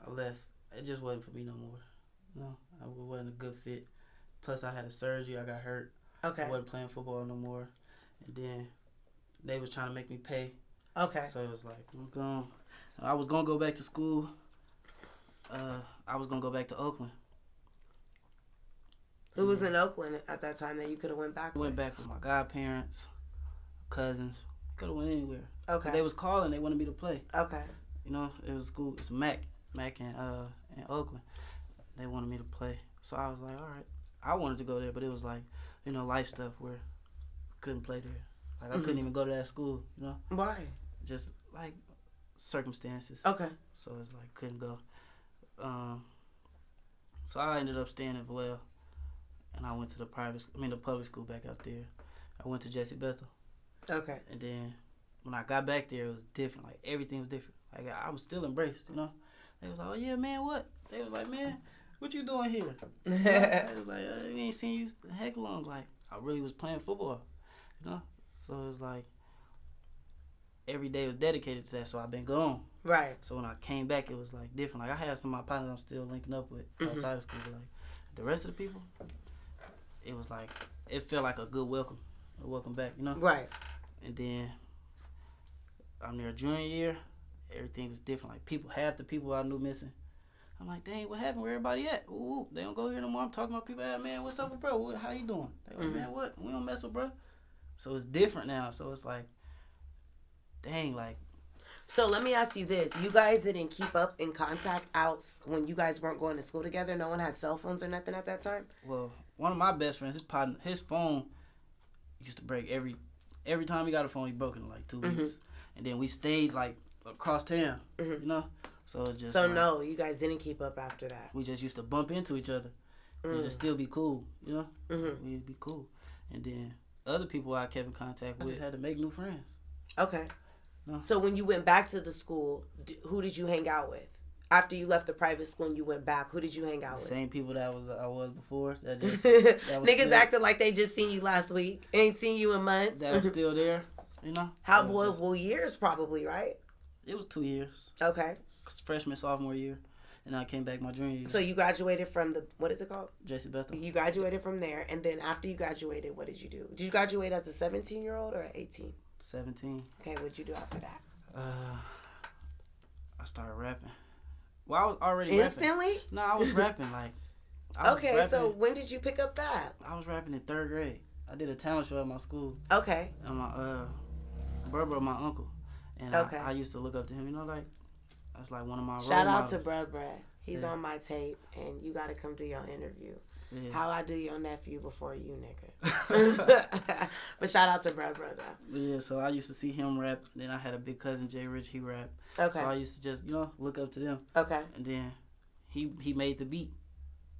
left. It just wasn't for me no more. No, I wasn't a good fit. Plus, I had a surgery. I got hurt. Okay. I wasn't playing football no more. And then they was trying to make me pay. Okay. So it was like, I'm gone. So I was going to go back to school. I was going to go back to Oakland. Who was in Oakland at that time that you could have went back with? I went back with my godparents, cousins. Could have went anywhere. Okay. They was calling. They wanted me to play. Okay. You know, it was school. It's Mac in Oakland. They wanted me to play. So I was like, all right. I wanted to go there, but it was like, you know, life stuff where I couldn't play there. Like, I couldn't even go to that school, you know? Why? Just, like, circumstances. Okay. So it's like, couldn't go. So I ended up staying in Vallejo, and I went to the public school back out there. I went to Jesse Bethel. Okay. And then when I got back there, it was different. Like, everything was different. Like, I was still embraced, you know? They was like, oh, yeah, man, what? They was like, man, what you doing here? I was like, we ain't seen you heck long. Like, I really was playing football, you know? So it was like, every day was dedicated to that, so I've been gone. Right. So when I came back, it was like different. Like, I had some of my partners I'm still linking up with outside of school, but like, the rest of the people, it was like, it felt like a good welcome back, you know? Right. And then I'm there junior year, everything was different. Like half the people I knew missing. I'm like, dang, what happened? Where everybody at? Ooh, they don't go here no more. I'm talking about people. Hey, man, what's up with bro? How you doing? They like, man, what? We don't mess with bro. So it's different now. So it's like, dang, like. So let me ask you this: you guys didn't keep up in contact out when you guys weren't going to school together? No one had cell phones or nothing at that time? Well, one of my best friends, his phone used to break every time he got a phone. He broke it in like 2 weeks, and then we stayed like across town, you know. So it's just. So like, no, you guys didn't keep up after that. We just used to bump into each other, and it'd still be cool, you know. We'd be cool, and then other people I kept in contact with had to make new friends. Okay. No. So when you went back to the school, who did you hang out with? After you left the private school and you went back, who did you hang out with? Same people that I was before. That was Niggas still, acting like they just seen you last week. Ain't seen you in months. That was still there, you know. How well years probably, right? It was 2 years. Okay. Freshman, sophomore year, and I came back my junior year. So you graduated from what is it called? J.C. Bethel. You graduated from there, and then after you graduated, what did you do? Did you graduate as a 17-year-old or 18? 17. Okay, what'd you do after that? I started rapping. Well, I was already instantly? Rapping. No, I was rapping like. So when did you pick up that? I was rapping in 3rd grade. I did a talent show at my school. Okay. And my brother, my uncle, and I used to look up to him. You know, like that's like one of my role Shout out models. to Brad. He's on my tape, and you got to come do your interview. Yeah. How I do your nephew before you, nigga. But shout out to Brad, brother. Yeah, so I used to see him rap. Then I had a big cousin, Jay Rich. He rapped. Okay. So I used to just look up to them. Okay. And then he made the beat.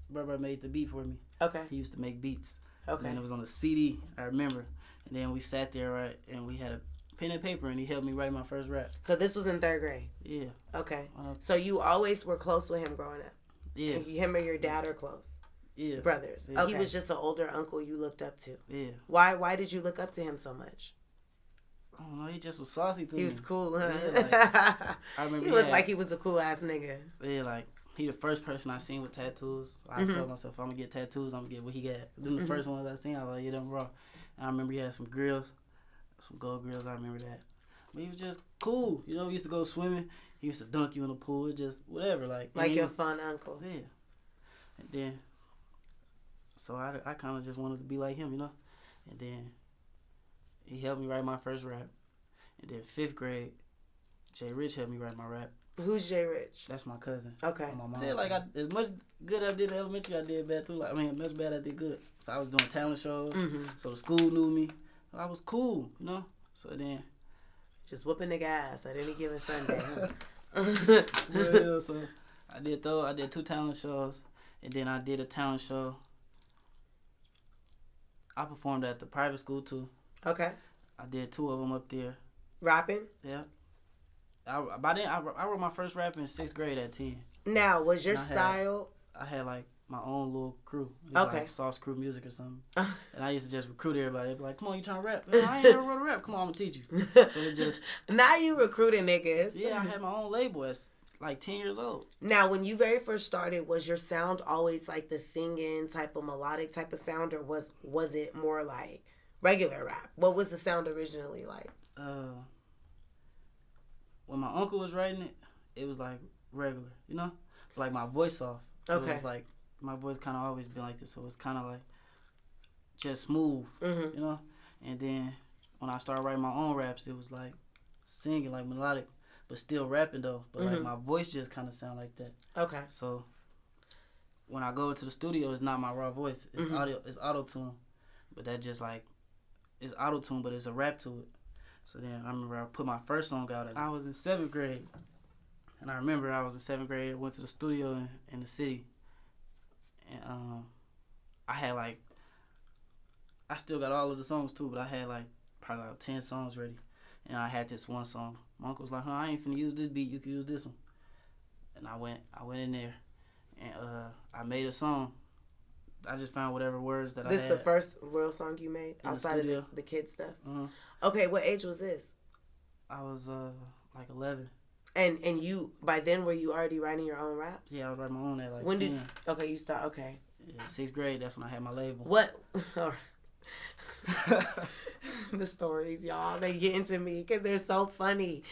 Brother made the beat for me. Okay. He used to make beats. Okay. And it was on the CD. I remember. And then we sat there, right, and we had a pen and paper, and he helped me write my first rap. So this was in 3rd grade? Yeah. Okay. So you always were close with him growing up? Yeah. Him or your dad are close? Yeah. Brothers? Yeah. Okay. He was just an older uncle you looked up to? Yeah. Why did you look up to him so much? I don't know. He just was saucy to me. He was cool, huh? Yeah, like, I remember he looked like he was a cool-ass nigga. Yeah, like, he the first person I seen with tattoos. I told myself, if I'm going to get tattoos, I'm going to get what he got. Then the first ones I seen, I was like, yeah, them raw. And I remember he had some grills, some gold grills. I remember that. But he was just cool. You know, we used to go swimming. He used to dunk you in the pool. Just whatever. Like your fun uncle. Yeah. And then, so I kind of just wanted to be like him, you know. And then he helped me write my first rap. And then 5th grade, Jay Rich helped me write my rap. Who's Jay Rich? That's my cousin. Okay. My mom said, like, as much good I did in elementary, I did bad too. Like, as much bad I did good. So I was doing talent shows. So the school knew me. I was cool, you know. So then, just whooping nigga ass at any given Sunday. Yeah, so I did 2 talent shows, and then I did a talent show. I performed at the private school too. Okay. I did 2 of them up there. Rapping? Yeah. By then, I wrote my first rap in 6th grade at 10. Now, was your style... I had, like, my own little crew. Okay. Like Sauce Crew Music or something. And I used to just recruit everybody. They'd be like, come on, you trying to rap? I ain't never wrote a rap. Come on, I'm going to teach you. So it just... Now you recruiting niggas. Yeah, I had my own label at, like, 10 years old. Now, when you very first started, was your sound always, like, the singing type of melodic type of sound, or was it more, like, regular rap? What was the sound originally like? When my uncle was writing it, it was like regular, you know, like my voice off. So it was like my voice kind of always been like this, so it's kind of like just smooth, you know. And then when I started writing my own raps, it was like singing, like melodic, but still rapping though. But like my voice just kind of sound like that. Okay. So when I go into the studio, it's not my raw voice. It's auto tune, but that just like it's auto tune, but it's a rap to it. So then I remember I put my first song out. I was in 7th grade. And I remember I was in 7th grade. I went to the studio in the city. And I had like, I still got all of the songs too, but I had like probably like 10 songs ready. And I had this one song. My uncle was like, I ain't finna use this beat. You can use this one. And I went in there. And I made a song. I just found whatever words that I had. This is the first real song you made outside of the kid stuff? Okay, what age was this? I was like 11. And you, by then, were you already writing your own raps? Yeah, I was writing my own at like 10. Okay, you start, okay. Yeah, 6th grade, that's when I had my label. What? The stories, y'all, they get into me because they're so funny.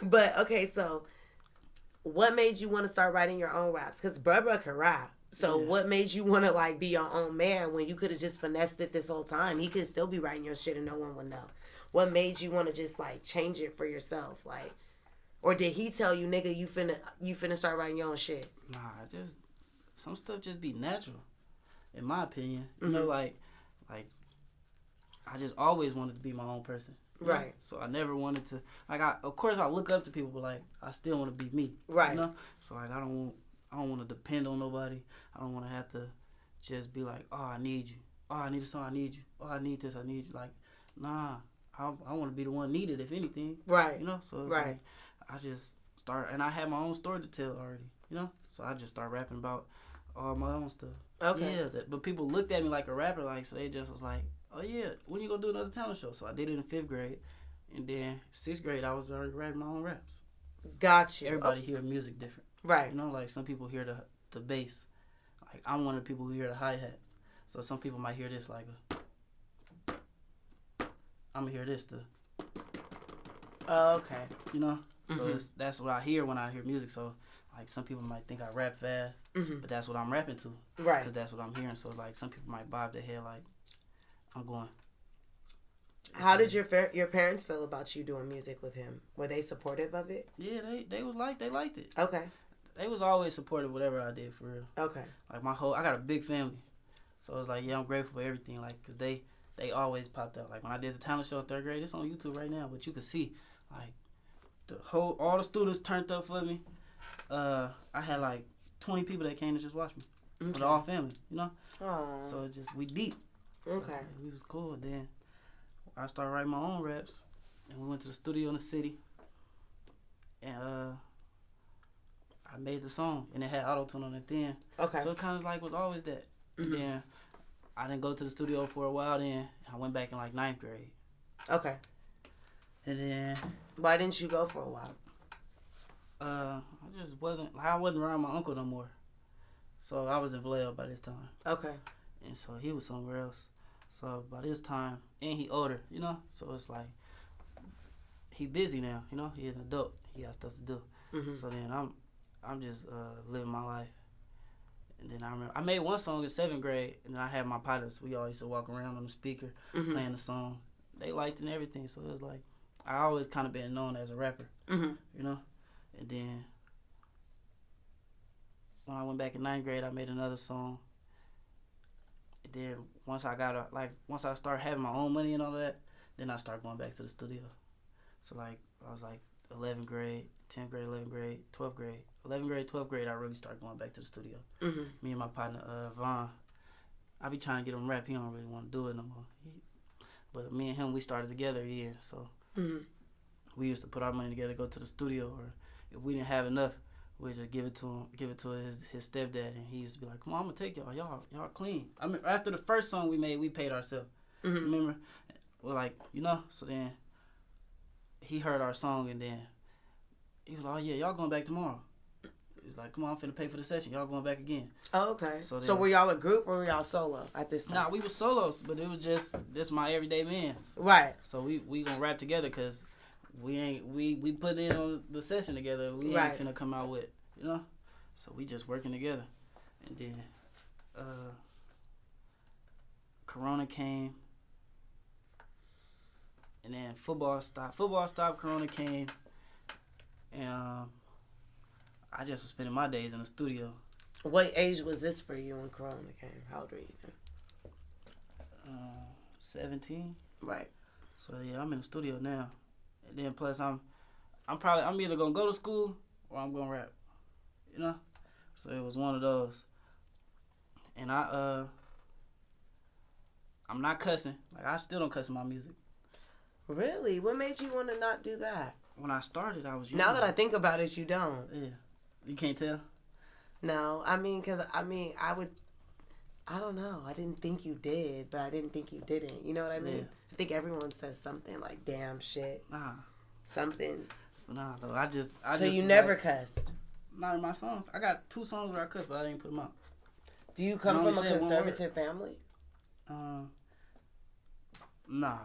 But okay, so what made you want to start writing your own raps? Because Bruh can rap. So Yeah. what made you want to like be your own man when you could have just finessed it this whole time? He could still be writing your shit and no one would know. What made you want to just like change it for yourself? Like, or did he tell you, nigga, you finna start writing your own shit? Nah, just some stuff just be natural, in my opinion. You know, like I just always wanted to be my own person. Right. Know? So I never wanted to of course I look up to people, but like I still want to be me. Right. You know? So like I don't want to depend on nobody. I don't want to have to just be like, oh, I need you. Oh, I need a song, I need you. Oh, I need this, I need you. Like, nah, I want to be the one needed, if anything. Right. You know? So it's right. like I just start, and I had my own story to tell already. You know? So I just start rapping about all my own stuff. Okay. Yeah, but people looked at me like a rapper, like, so they just was like, oh yeah, when you gonna do another talent show? So I did it in 5th grade, and then 6th grade I was already writing my own raps. Got you. Everybody hear music different, right? You know, like some people hear the bass. Like I'm one of the people who hear the hi hats. So some people might hear this like I'm gonna hear this too. Oh, okay. You know, so that's what I hear when I hear music. So like some people might think I rap fast, but that's what I'm rapping to, right? Because that's what I'm hearing. So like some people might bob their head like I'm going. How did your parents feel about you doing music with him? Were they supportive of it? Yeah, they liked it. Okay. They was always supportive of whatever I did, for real. Okay. Like I got a big family, so it's like, yeah, I'm grateful for everything. Like, cause they always popped up. Like when I did the talent show in 3rd grade, it's on YouTube right now, but you can see, like, all the students turned up for me. I had like 20 people that came to just watch me. Okay. With all family, you know. Aww. So it's just we deep. So, okay. We was cool. And then I started writing my own raps, and we went to the studio in the city, and I made the song, and it had auto-tune on it then. Okay. So it kind of like was always that. And then I didn't go to the studio for a while. Then I went back in like 9th grade. Okay. And then why didn't you go for a while? I just wasn't. I wasn't around my uncle no more. So I was in Vallejo by this time. Okay. And so he was somewhere else. So by this time, and he older, you know. So it's like he busy now, you know. He an adult. He got stuff to do. So then I'm just living my life. And then I remember I made one song in 7th grade, and then I had my pilots. We all used to walk around on the speaker playing the song. They liked it and everything. So it was like I always kind of been known as a rapper, you know. And then when I went back in 9th grade, I made another song. And then once I started having my own money and all that, then I started going back to the studio. So like I was like 11th grade, 10th grade, 11th grade, 12th grade. 11th grade, 12th grade, I really started going back to the studio. Me and my partner, Vaughn, I be trying to get him rap. He don't really want to do it no more. But me and him, we started together, yeah. So we used to put our money together, go to the studio, or if we didn't have enough, we'd just give it to his stepdad, and he used to be like, "Come on, I'm gonna take y'all. Y'all clean." I mean, after the first song we made, we paid ourselves. Remember? We're like, you know. So then he heard our song, and then he was like, "Oh yeah, y'all going back tomorrow." He's like, "Come on, I'm finna pay for the session. Y'all going back again." Oh, okay. So were y'all a group or were y'all solo at this time? Nah, we were solos, but it was just this my everyday mans. Right. So we gonna rap together because we put in on the session together. We ain't finna come out with, you know. So we just working together, and then Corona came, and then football stopped. Corona came, and I just was spending my days in the studio. What age was this for you when Corona came? How old were you then? 17. Right. So yeah, I'm in the studio now, and then plus I'm either gonna go to school or I'm gonna rap, you know. So it was one of those, and I'm not cussing. Like I still don't cuss in my music. Really? What made you want to not do that? When I started, I was young. Now that I think about it, you don't. Yeah. You can't tell? No, I mean, I don't know. I didn't think you did, but I didn't think you didn't. You know what I mean? Yeah. I think everyone says something like "damn shit." Nah. Something. Nah, no. I just. So you never cussed? Not in my songs. I got 2 songs where I cuss, but I didn't put them out. Do you come from a conservative family? Nah.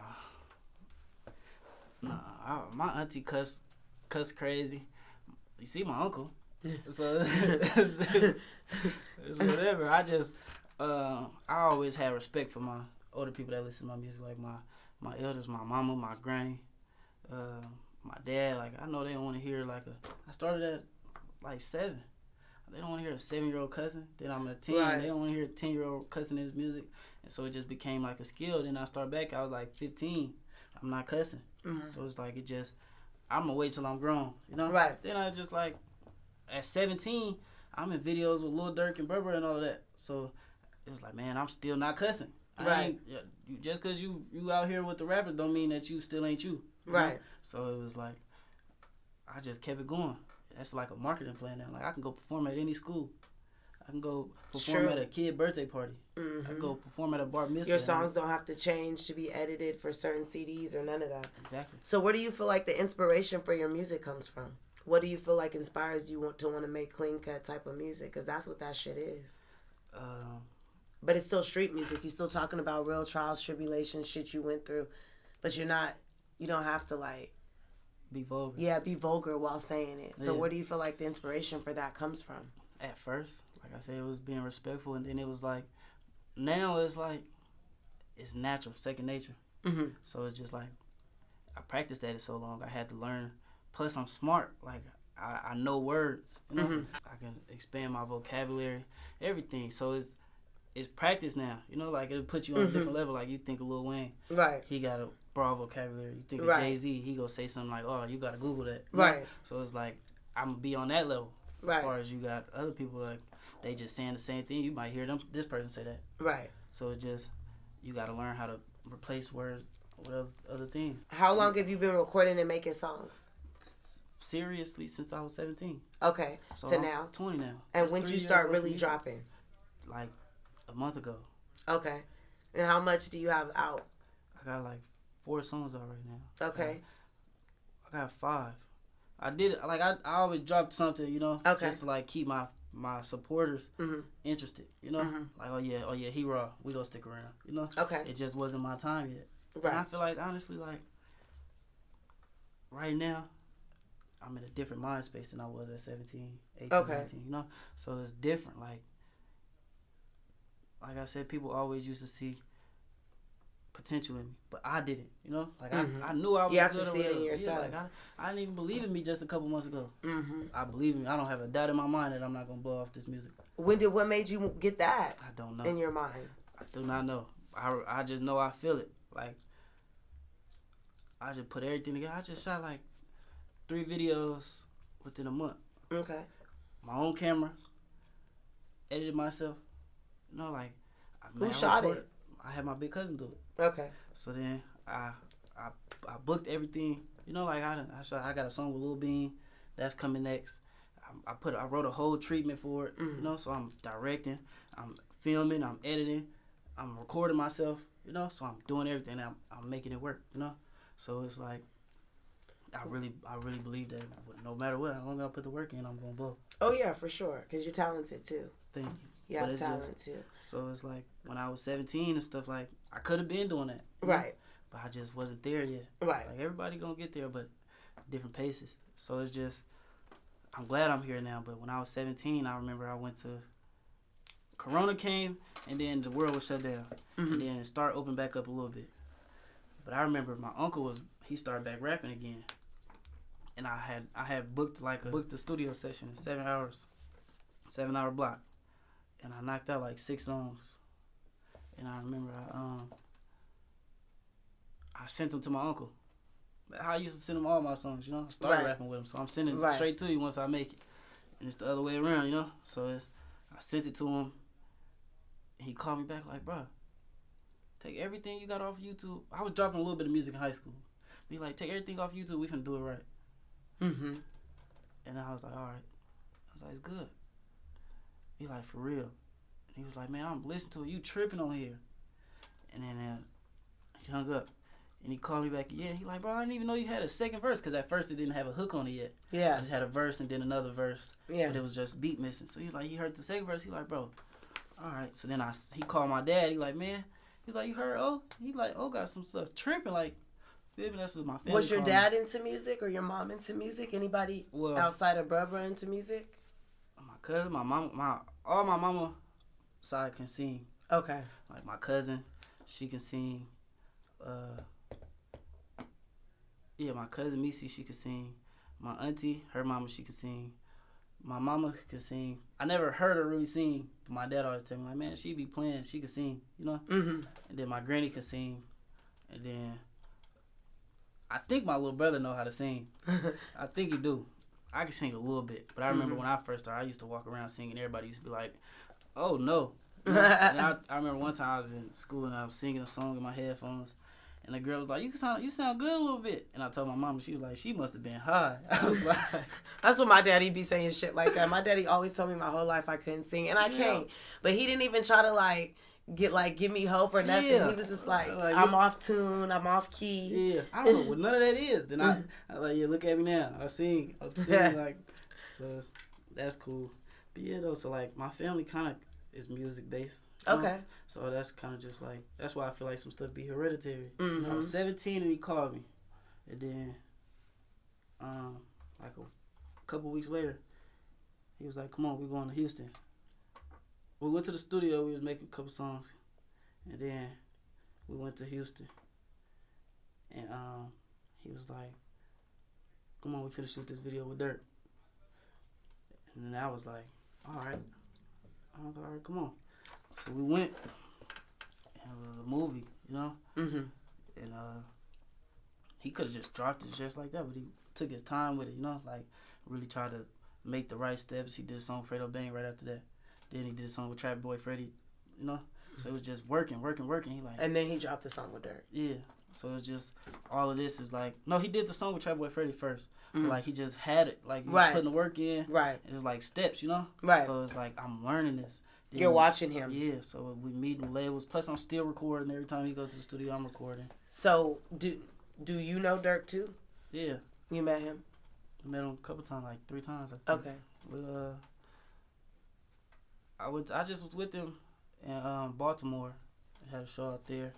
Nah, my auntie cuss crazy. You see my uncle, so it's whatever. I always had respect for my older people that listen to my music, like my elders, my mama, my granny, my dad. Like I know they don't want to hear I started at like 7. They don't want to hear a 7-year-old cussing. Then I'm a 10. Right. They don't want to hear a 10-year-old cussing his music, and so it just became like a skill. Then I start back. I was like 15. I'm not cussing, so it's like I'm gonna wait till I'm grown, you know. Right. Then I just like at 17, I'm in videos with Lil Durk and Burber and all of that. So it was like, man, I'm still not cussing. Right. Just because you out here with the rappers don't mean that you still ain't you. Right. Know? So it was like, I just kept it going. That's like a marketing plan now. Like I can go perform at any school. I can go perform at a kid birthday party. I can go perform at a bar mitzvah. Your songs don't have to change to be edited for certain CDs or none of that. Exactly. So where do you feel like the inspiration for your music comes from? What do you feel like inspires you want to make clean cut type of music? Because that's what that shit is. But it's still street music. You're still talking about real trials, tribulations, shit you went through. But you don't have to like... Be vulgar. Yeah, be vulgar while saying it. So where do you feel like the inspiration for that comes from? At first, like I said, it was being respectful. And then it was like, now it's like, it's natural, second nature. So it's just like, I practiced at it so long, I had to learn. Plus, I'm smart. Like, I know words. You know, I can expand my vocabulary, everything. So it's practice now. You know, like it'll put you on a different level. Like you think of Lil Wayne, right? He got a broad vocabulary. You think of Jay-Z, he gonna say something like, "Oh, you gotta Google that." Right. Know? So it's like I'm gonna be on that level. Right. As far as you got other people like they just saying the same thing. You might hear this person say that. Right. So it's just you gotta learn how to replace words with other things. How long have you been recording and making songs? Seriously, since I was 17. Okay. So to I'm now. 20 now. And when did you start really dropping? Like a month ago. Okay. And how much do you have out? I got like 4 songs out right now. Okay. I got 5. I did like I always dropped something, you know, just to like keep my supporters interested, you know, like oh yeah, he raw, we gonna stick around, you know. Okay. It just wasn't my time yet. Right. And I feel like honestly, like right now, I'm in a different mind space than I was at 17, 18, 19, you know. So it's different. Like I said, people always used to see potential in me, but I didn't, you know. Like I knew I was. You have good to see it in yourself. Yeah, like I didn't even believe in me just a couple months ago. I believe in me. I don't have a doubt in my mind that I'm not gonna blow off this music. What made you get that? I don't know. In your mind, I do not know. I just know I feel it. Like I just put everything together. I just shot like 3 videos within a month. Okay. My own camera. Edited myself. You know, like who shot it? I had my big cousin do it. Okay. So then I booked everything. You know, like I got a song with Lil Bean that's coming next. I wrote a whole treatment for it. You know, so I'm directing, I'm filming, I'm editing, I'm recording myself. You know, so I'm doing everything. I'm making it work. You know, so it's like I really believe that no matter what, as long as I put the work in, I'm gonna blow. Oh yeah, for sure, because you're talented too. Thank you. You have talent too. So it's like when I was 17 and stuff, like I could have been doing that, right? But I just wasn't there yet. Right. Like everybody gonna get there, but different paces. So it's just I'm glad I'm here now. But when I was 17, I remember I went to Corona came, and then the world was shut down, and then it started opening back up a little bit. But I remember my uncle he started back rapping again, and I had booked the studio session in 7 hours, 7-hour block. And I knocked out like 6 songs. And I remember I sent them to my uncle. I used to send him all my songs, you know. I started rapping with him, so I'm sending it straight to you once I make it. And it's the other way around, you know. So I sent it to him. And he called me back like, bro, take everything you got off YouTube. I was dropping a little bit of music in high school. He like, take everything off YouTube. We can do it right. And I was like, all right. I was like, it's good. He like, for real. And he was like, man, I'm listening to it. You tripping on here. And then he hung up. And he called me back again. He like, bro, I didn't even know you had a second verse. Because at first it didn't have a hook on it yet. Yeah. I just had a verse and then another verse. Yeah. But it was just beat missing. So he heard the second verse. He like, bro, all right. So then he called my dad. He like, man. He's like, you heard Oh? He like, Oh got some stuff tripping. Like, Feel me? That's what my family. Was your dad into music or your mom into music? Anybody outside of Brother into music? My cousin, my mom, all my mama side can sing. Okay. Like my cousin, she can sing. Yeah, my cousin Missy, she can sing. My auntie, her mama, she can sing. My mama can sing. I never heard her really sing, but my dad always tell me, like, man, she be playing, she can sing, you know? Mm-hmm. And then my granny can sing. And then I think my little brother know how to sing. I think he do. I can sing a little bit. But I remember when I first started, I used to walk around singing. Everybody used to be like, oh, no. You know? And I remember one time I was in school and I was singing a song in my headphones. And the girl was like, you sound good a little bit. And I told my mama, she was like, she must have been high. I was like... That's what my daddy be saying, shit like that. My daddy always told me my whole life I couldn't sing. And I can't. But he didn't even try to, give me hope or nothing. Yeah. He was just like I'm off tune, I'm off key. Yeah, I don't know what none of that is. Then I like, yeah, look at me now. I'm singing so that's cool. But yeah, though, so like my family kind of is music based. Okay. So that's kind of just like, that's why I feel like some stuff be hereditary. Mm-hmm. You know, I was 17 and he called me, and then like a couple weeks later, he was like, come on, we're going to Houston. We went to the studio. We was making a couple songs, and then we went to Houston. And he was like, "Come on, we finna shoot this video with Dirt." And then I was like, "All right." I was like, "All right, come on." So we went, and it was a movie, you know. Mm-hmm. And he could have just dropped it just like that, but he took his time with it, you know, like really tried to make the right steps. He did a song with Fredo Bang right after that. Then he did a song with Trap Boy Freddy, you know. So it was just working. He like. And then he dropped the song with Dirt. Yeah. So it's just all of this is like, no, he did the song with Trap Boy Freddy first. Mm-hmm. But like he just had it, like he was putting the work in. Right. It was like steps, you know. Right. So it's like I'm learning this. Then, you're watching him. Yeah. So we meet in labels. Plus I'm still recording every time he goes to the studio. I'm recording. So do you know Dirt too? Yeah. You met him? I met him a couple times, like 3 times. I think. Okay. But I just was with him in Baltimore. I had a show out there,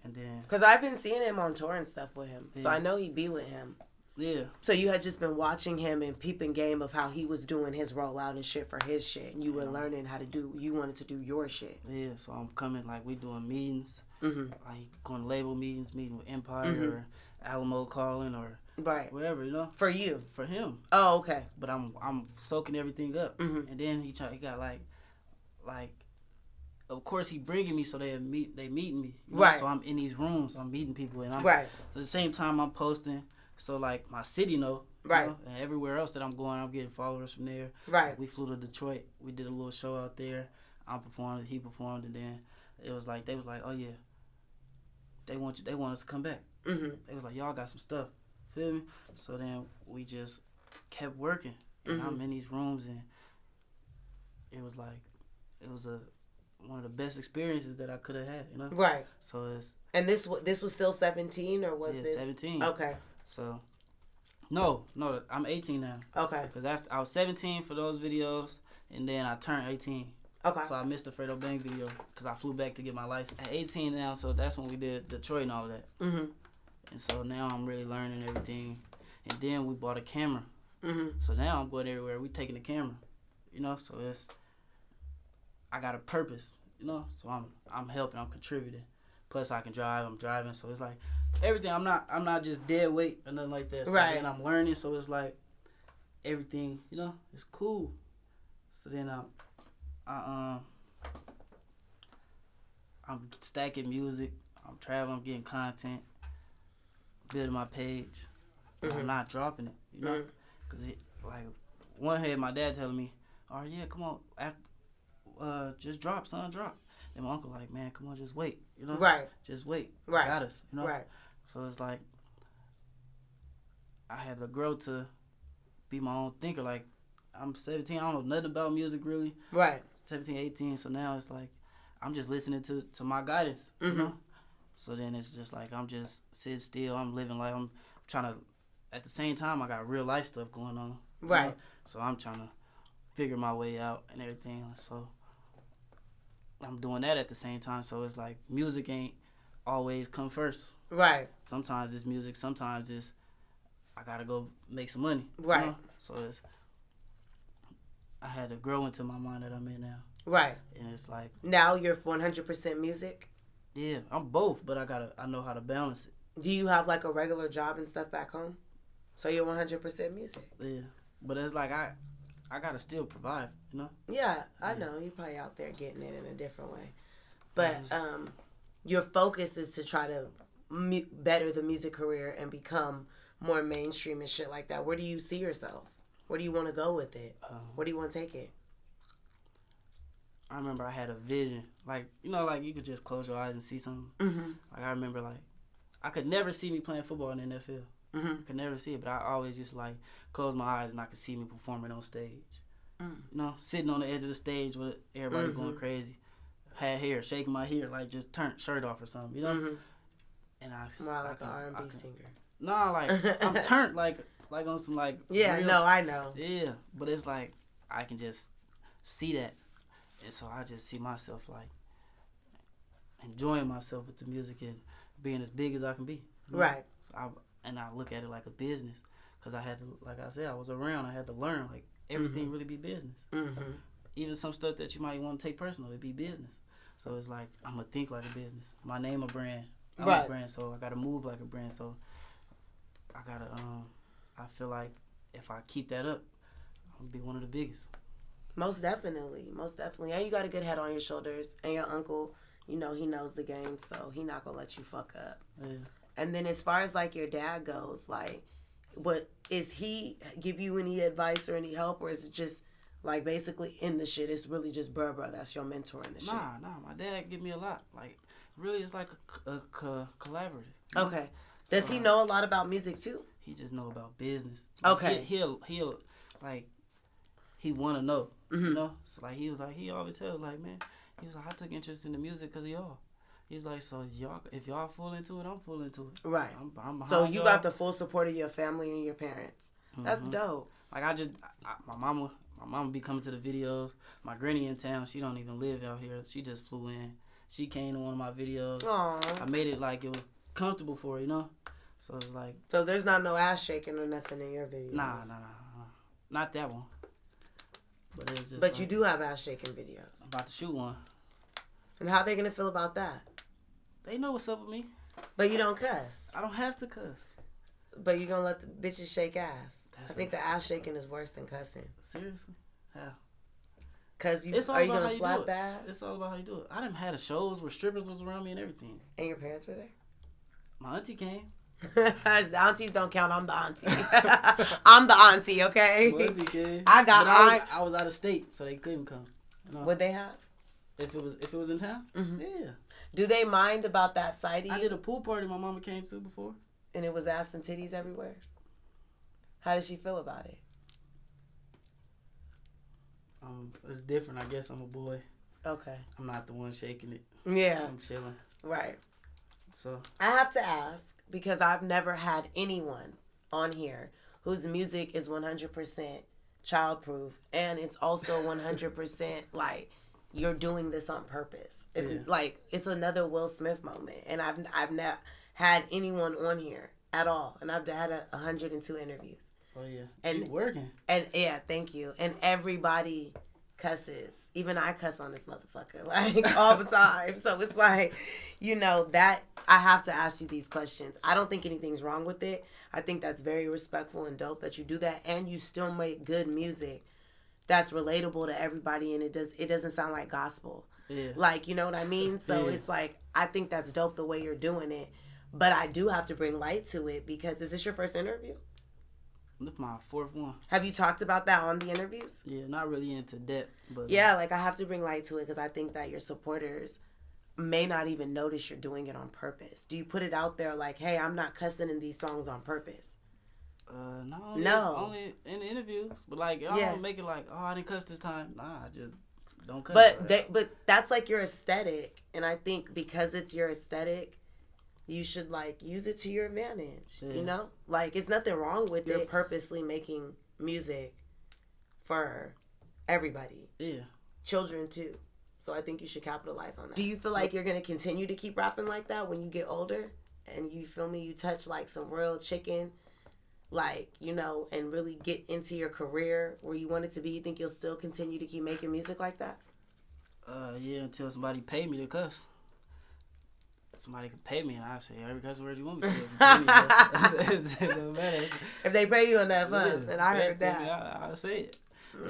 and then because I've been seeing him on tour and stuff with him, so I know he be with him. Yeah. So you had just been watching him and peeping game of how he was doing his rollout and shit for his shit, and you were learning how to do. You wanted to do your shit. Yeah. So I'm coming, like we doing meetings, like going to label meetings, meeting with Empire or Alamo calling or wherever, you know. For you. For him. Oh, okay. But I'm soaking everything up, and then he got like, of course he bringing me so they meeting me, you know? Right. So I'm in these rooms, I'm meeting people, and I'm at the same time I'm posting, so like my city know, right, you know? And everywhere else that I'm going, I'm getting followers from there. Right. Like we flew to Detroit, we did a little show out there, I performed, he performed, and then it was like they was like, oh yeah, they want us to come back. They was like, y'all got some stuff, feel me? So then we just kept working, and I'm in these rooms, and it was one of the best experiences that I could have had, you know. Right. So it's. And this was still 17 or was this 17? Okay. So, no, I'm 18 now. Okay. Because after I was 17 for those videos, and then I turned 18. Okay. So I missed the Fredo Bang video because I flew back to get my license at 18 now. So that's when we did Detroit and all of that. And so now I'm really learning everything, and then we bought a camera. So now I'm going everywhere. We taking the camera, you know. So I got a purpose, you know. So I'm helping. I'm contributing. Plus I can drive. I'm driving. So it's like everything. I'm not just dead weight or nothing like that. So right. then I'm learning. So it's like everything, you know. It's cool. So then I'm stacking music. I'm traveling. I'm getting content. Building my page. I'm not dropping it, you know. Cause like one head, my dad telling me, "Oh yeah, come on, just drop, son, drop." And my uncle like, "Man, come on, just wait, you know, right? Just wait, right? I got us, you know, right?" So it's like I had to grow to be my own thinker. Like I'm 17, I don't know nothing about music really, right? 17, 18, so now it's like I'm just listening to my guidance, you know. So then it's just like I'm just sitting still. I'm living life. I'm trying to. At the same time, I got real life stuff going on. Right. Know? So I'm trying to figure my way out and everything. So I'm doing that at the same time. So it's like music ain't always come first. Right. Sometimes it's music. Sometimes it's I gotta go make some money. Right. You know? So I had to grow into my mind that I'm in now. Right. And it's like now you're 100% music. Yeah, I'm both, but I know how to balance it. Do you have like a regular job and stuff back home? So you're 100% music. Yeah, but it's like I gotta still provide, you know. Yeah, I know you're probably out there getting it in a different way, but your focus is to try to better the music career and become more mainstream and shit like that. Where do you see yourself? Where do you want to go with it? Where do you want to take it? I remember I had a vision, like like you could just close your eyes and see something. Mm-hmm. Like I remember, like I could never see me playing football in the NFL. Mm-hmm. I could never see it, but I always used to like close my eyes and I could see me performing on stage. Sitting on the edge of the stage with everybody going crazy, had hair, shaking my hair, like just turned shirt off or something, Mm-hmm. And like an R&B singer. Nah, like I'm turned like on some like yeah, real, no, I know. Yeah, but it's like I can just see that, and so I just see myself like enjoying myself with the music and being as big as I can be. Right. So I look at it like a business because I had to, like I said, I was around. I had to learn like everything really be business. Mm-hmm. Even some stuff that you might want to take personal, it be business. So it's like I'm gonna think like a business. My name a brand. I'm a brand, so I gotta move like a brand. So I gotta I feel like if I keep that up, I'm gonna be one of the biggest. Most definitely. And you got a good head on your shoulders. And your uncle, he knows the game, so he not gonna let you fuck up. Yeah. And then as far as like your dad goes, like, what is he give you any advice or any help, or is it just like basically in the shit? It's really just bruh, that's your mentor in the shit. Nah, my dad give me a lot. Like really, it's like a collaborative. Okay. Does he know a lot about music too? He just know about business. Like, okay. He'll like he want to know. You know. So like he always tell like, man, he was like, I took interest in the music because of y'all. He's like, so if y'all full into it, I'm full into it. Right. I'm behind so you y'all. got the full support of your family and your parents. That's dope. Like my mama be coming to the videos. My granny in town, she don't even live out here. She just flew in. She came to one of my videos. Aww. I made it like it was comfortable for her, you know? So it's like... So there's not no ass shaking or nothing in your videos? Nah. Not that one. But it's just But like, you do have ass shaking videos. I'm about to shoot one. And how they gonna feel about that? They know what's up with me. But you don't cuss. I don't have to cuss. But you gonna let the bitches shake ass. I think the ass shaking is worse than cussing. Seriously? How? Cause are you gonna slap the ass? It's all about how you do it. I done had shows where strippers was around me and everything. And your parents were there? My auntie came. The aunties don't count. I'm the auntie. I'm the auntie, okay? My auntie came. I was out of state, so they couldn't come. You know? Would they have? If it was in town? Mm-hmm. Yeah. Do they mind about that sighting? I did a pool party my mama came to before. And it was ass and titties everywhere? How did she feel about it? It's different. I guess I'm a boy. Okay. I'm not the one shaking it. Yeah. I'm chilling. Right. So I have to ask, because I've never had anyone on here whose music is 100% childproof, and it's also 100% like you're doing this on purpose. It's like it's another Will Smith moment, and I've not had anyone on here at all, and I've had 102 interviews. Oh yeah, and keep working. And yeah, thank you. And everybody cusses. Even I cuss on this motherfucker like all the time. So it's like, that I have to ask you these questions. I don't think anything's wrong with it. I think that's very respectful and dope that you do that, and you still make good music that's relatable to everybody, and it doesn't sound like gospel. Yeah. Like, you know what I mean? So it's like, I think that's dope the way you're doing it. But I do have to bring light to it, because is this your first interview? This is my fourth one. Have you talked about that on the interviews? Yeah, not really into depth, but yeah, like I have to bring light to it, because I think that your supporters may not even notice you're doing it on purpose. Do you put it out there like, hey, I'm not cussing in these songs on purpose? No. Only in the interviews, but like I don't make it like, oh, I didn't cuss this time. Nah, I just don't cuss. But that's like your aesthetic, and I think because it's your aesthetic, you should like use it to your advantage. Yeah. You know, like it's nothing wrong with it. Purposely making music for everybody. Yeah, children too. So I think you should capitalize on that. Do you feel like you're going to continue to keep rapping like that when you get older? And you feel me, you touch like some real chicken, like, you know, and really get into your career where you want it to be? You think you'll still continue to keep making music like that? Yeah, until somebody pay me to cuss. Somebody can pay me, and I say every cuss word you want me to. No matter. If they pay you enough, Yeah, and I heard that. Me, I'll say it.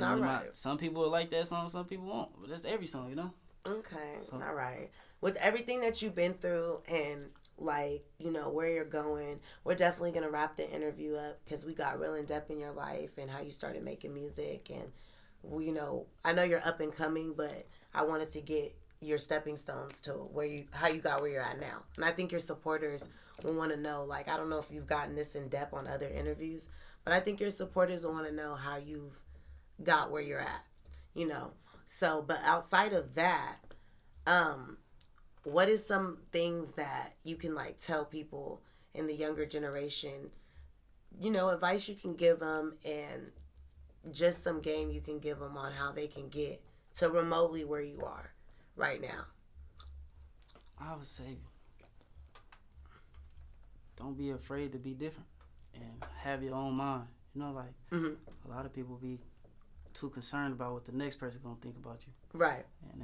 All right. Some people will like that song, some people won't. But that's every song, you know? Okay, so. All right. With everything that you've been through and, like, you know, where you're going, we're definitely going to wrap the interview up because we got real in depth in your life and how you started making music. And, you know, I know you're up and coming, but I wanted to get your stepping stones to how you got where you're at now. And I think your supporters will want to know, like, I don't know if you've gotten this in depth on other interviews, but I think your supporters will want to know how you've got where you're at, you know. So, but outside of that, what is some things that you can, like, tell people in the younger generation, you know, advice you can give them and just some game you can give them on how they can get to remotely where you are right now? I would say don't be afraid to be different and have your own mind. You know, like, a lot of people be too concerned about what the next person gonna think about you. Right. And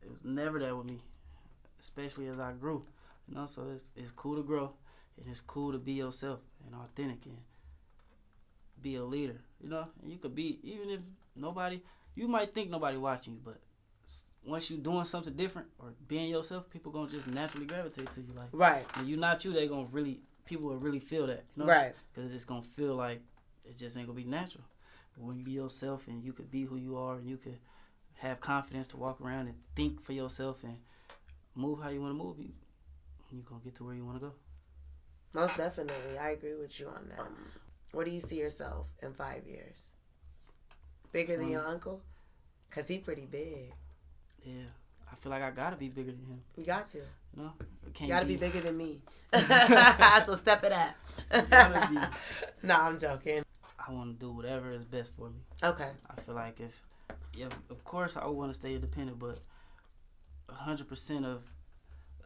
it was never that with me, especially as I grew. You know, so it's cool to grow, and it's cool to be yourself and authentic and be a leader. You know, and you could be, even if you might think nobody watching you, but once you doing something different or being yourself, people gonna just naturally gravitate to you. Like, right. When you not you, people will really feel that. You know? Right. Because it's gonna feel like it just ain't gonna be natural. But when you be yourself and you could be who you are and you could have confidence to walk around and think for yourself and move how you want to move, you gonna get to where you want to go. Most definitely, I agree with you on that. Where do you see yourself in 5 years? Bigger than your uncle? Cause he pretty big. Yeah, I feel like I gotta be bigger than him. You got to. You know, you gotta be bigger than me. So step it up. No, I'm joking. I want to do whatever is best for me. Okay. I feel like of course I want to stay independent, but 100% of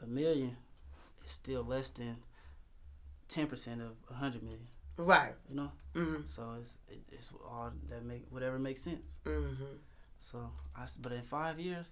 a million is still less than 10% of 100 million. Right. You know. Mm-hmm. So it's all that whatever makes sense. Mm-hmm. So but in 5 years,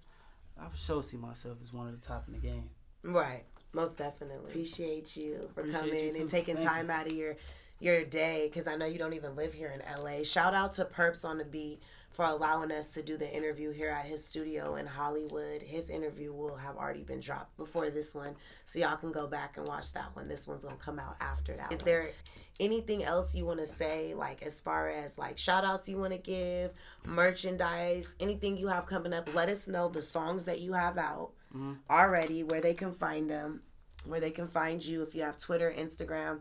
I for sure see myself as one of the top in the game. Right. Most definitely. Appreciate you for coming and taking time out of your day, because I know you don't even live here in LA. Shout out to Perps on the Beat for allowing us to do the interview here at his studio in Hollywood. His interview will have already been dropped before this one, so y'all can go back and watch that one. This one's gonna come out after that. Is there anything else you want to say, like as far as like shout outs you want to give, merchandise, anything you have coming up? Let us know the songs that you have out already, where they can find them, where they can find you. If you have Twitter, Instagram,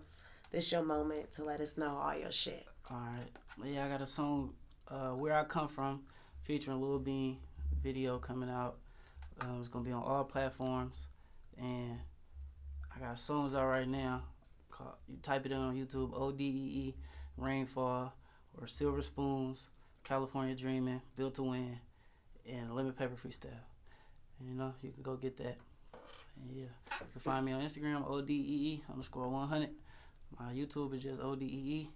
this your moment to let us know all your shit. All right. Yeah, I got a song, Where I Come From, featuring Lil Bean, video coming out. It's going to be on all platforms. And I got songs out right now. You type it in on YouTube, Odee, Rainfall, or Silver Spoons, California Dreaming, Built to Win, and Lemon Pepper Freestyle. And, you know, you can go get that. And yeah, you can find me on Instagram, ODEE_100. My YouTube is just ODEE.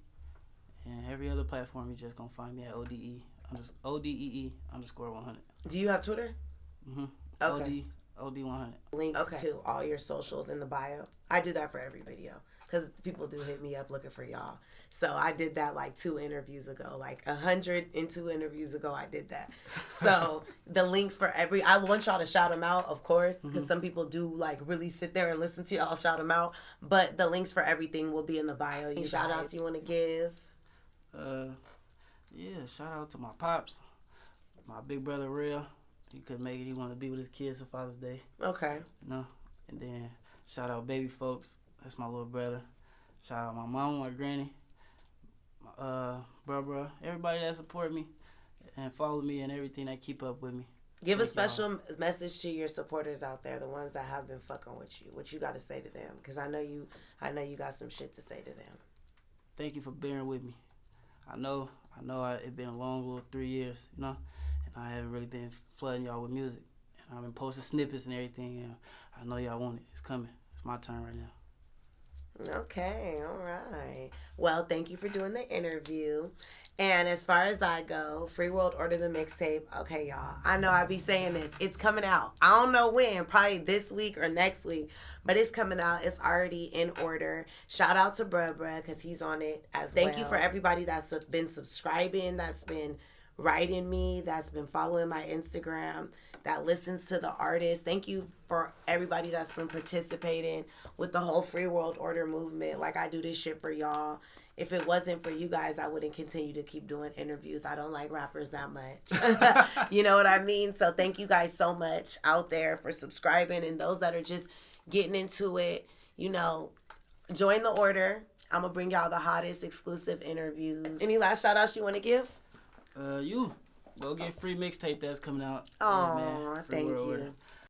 And every other platform, you're just going to find me at ODEE_100. Do you have Twitter? Mm-hmm. Okay. OD100. Links to all your socials in the bio. I do that for every video, because people do hit me up looking for y'all. So I did that like 2 interviews ago, like 102 interviews ago. I did that. So the links for I want y'all to shout them out, of course, because some people do like really sit there and listen to y'all shout them out. But the links for everything will be in the bio. Any shout outs you want to give? Yeah, shout out to my pops, my big brother Real. He couldn't make it. He wanted to be with his kids for Father's Day. Okay. You know, and then shout out baby folks. That's my little brother. Shout out my mama, my granny, my bro, everybody that support me and follow me and everything that keep up with me. Give a special message to your supporters out there, the ones that have been fucking with you. What you got to say to them? Because I know you got some shit to say to them. Thank you for bearing with me. I know it's been a long little 3 years, you know, and I haven't really been flooding y'all with music. And I've been posting snippets and everything. And I know y'all want it. It's coming. It's my turn right now. Okay, all right. Well, thank you for doing the interview. And as far as I go, Free World Order the mixtape. Okay, y'all. I know I be saying this. It's coming out. I don't know when. Probably this week or next week. But it's coming out. It's already in order. Shout out to Bruh because he's on it as well. Thank you for everybody that's been subscribing, that's been writing me, that's been following my Instagram, that listens to the artist. Thank you for everybody that's been participating with the whole Free World Order movement. Like, I do this shit for y'all. If it wasn't for you guys, I wouldn't continue to keep doing interviews. I don't like rappers that much. You know what I mean? So thank you guys so much out there for subscribing, and those that are just getting into it, you know, join the order. I'm going to bring y'all the hottest exclusive interviews. Any last shout outs you want to give? You go get free mixtape that's coming out. Oh, thank you. Order.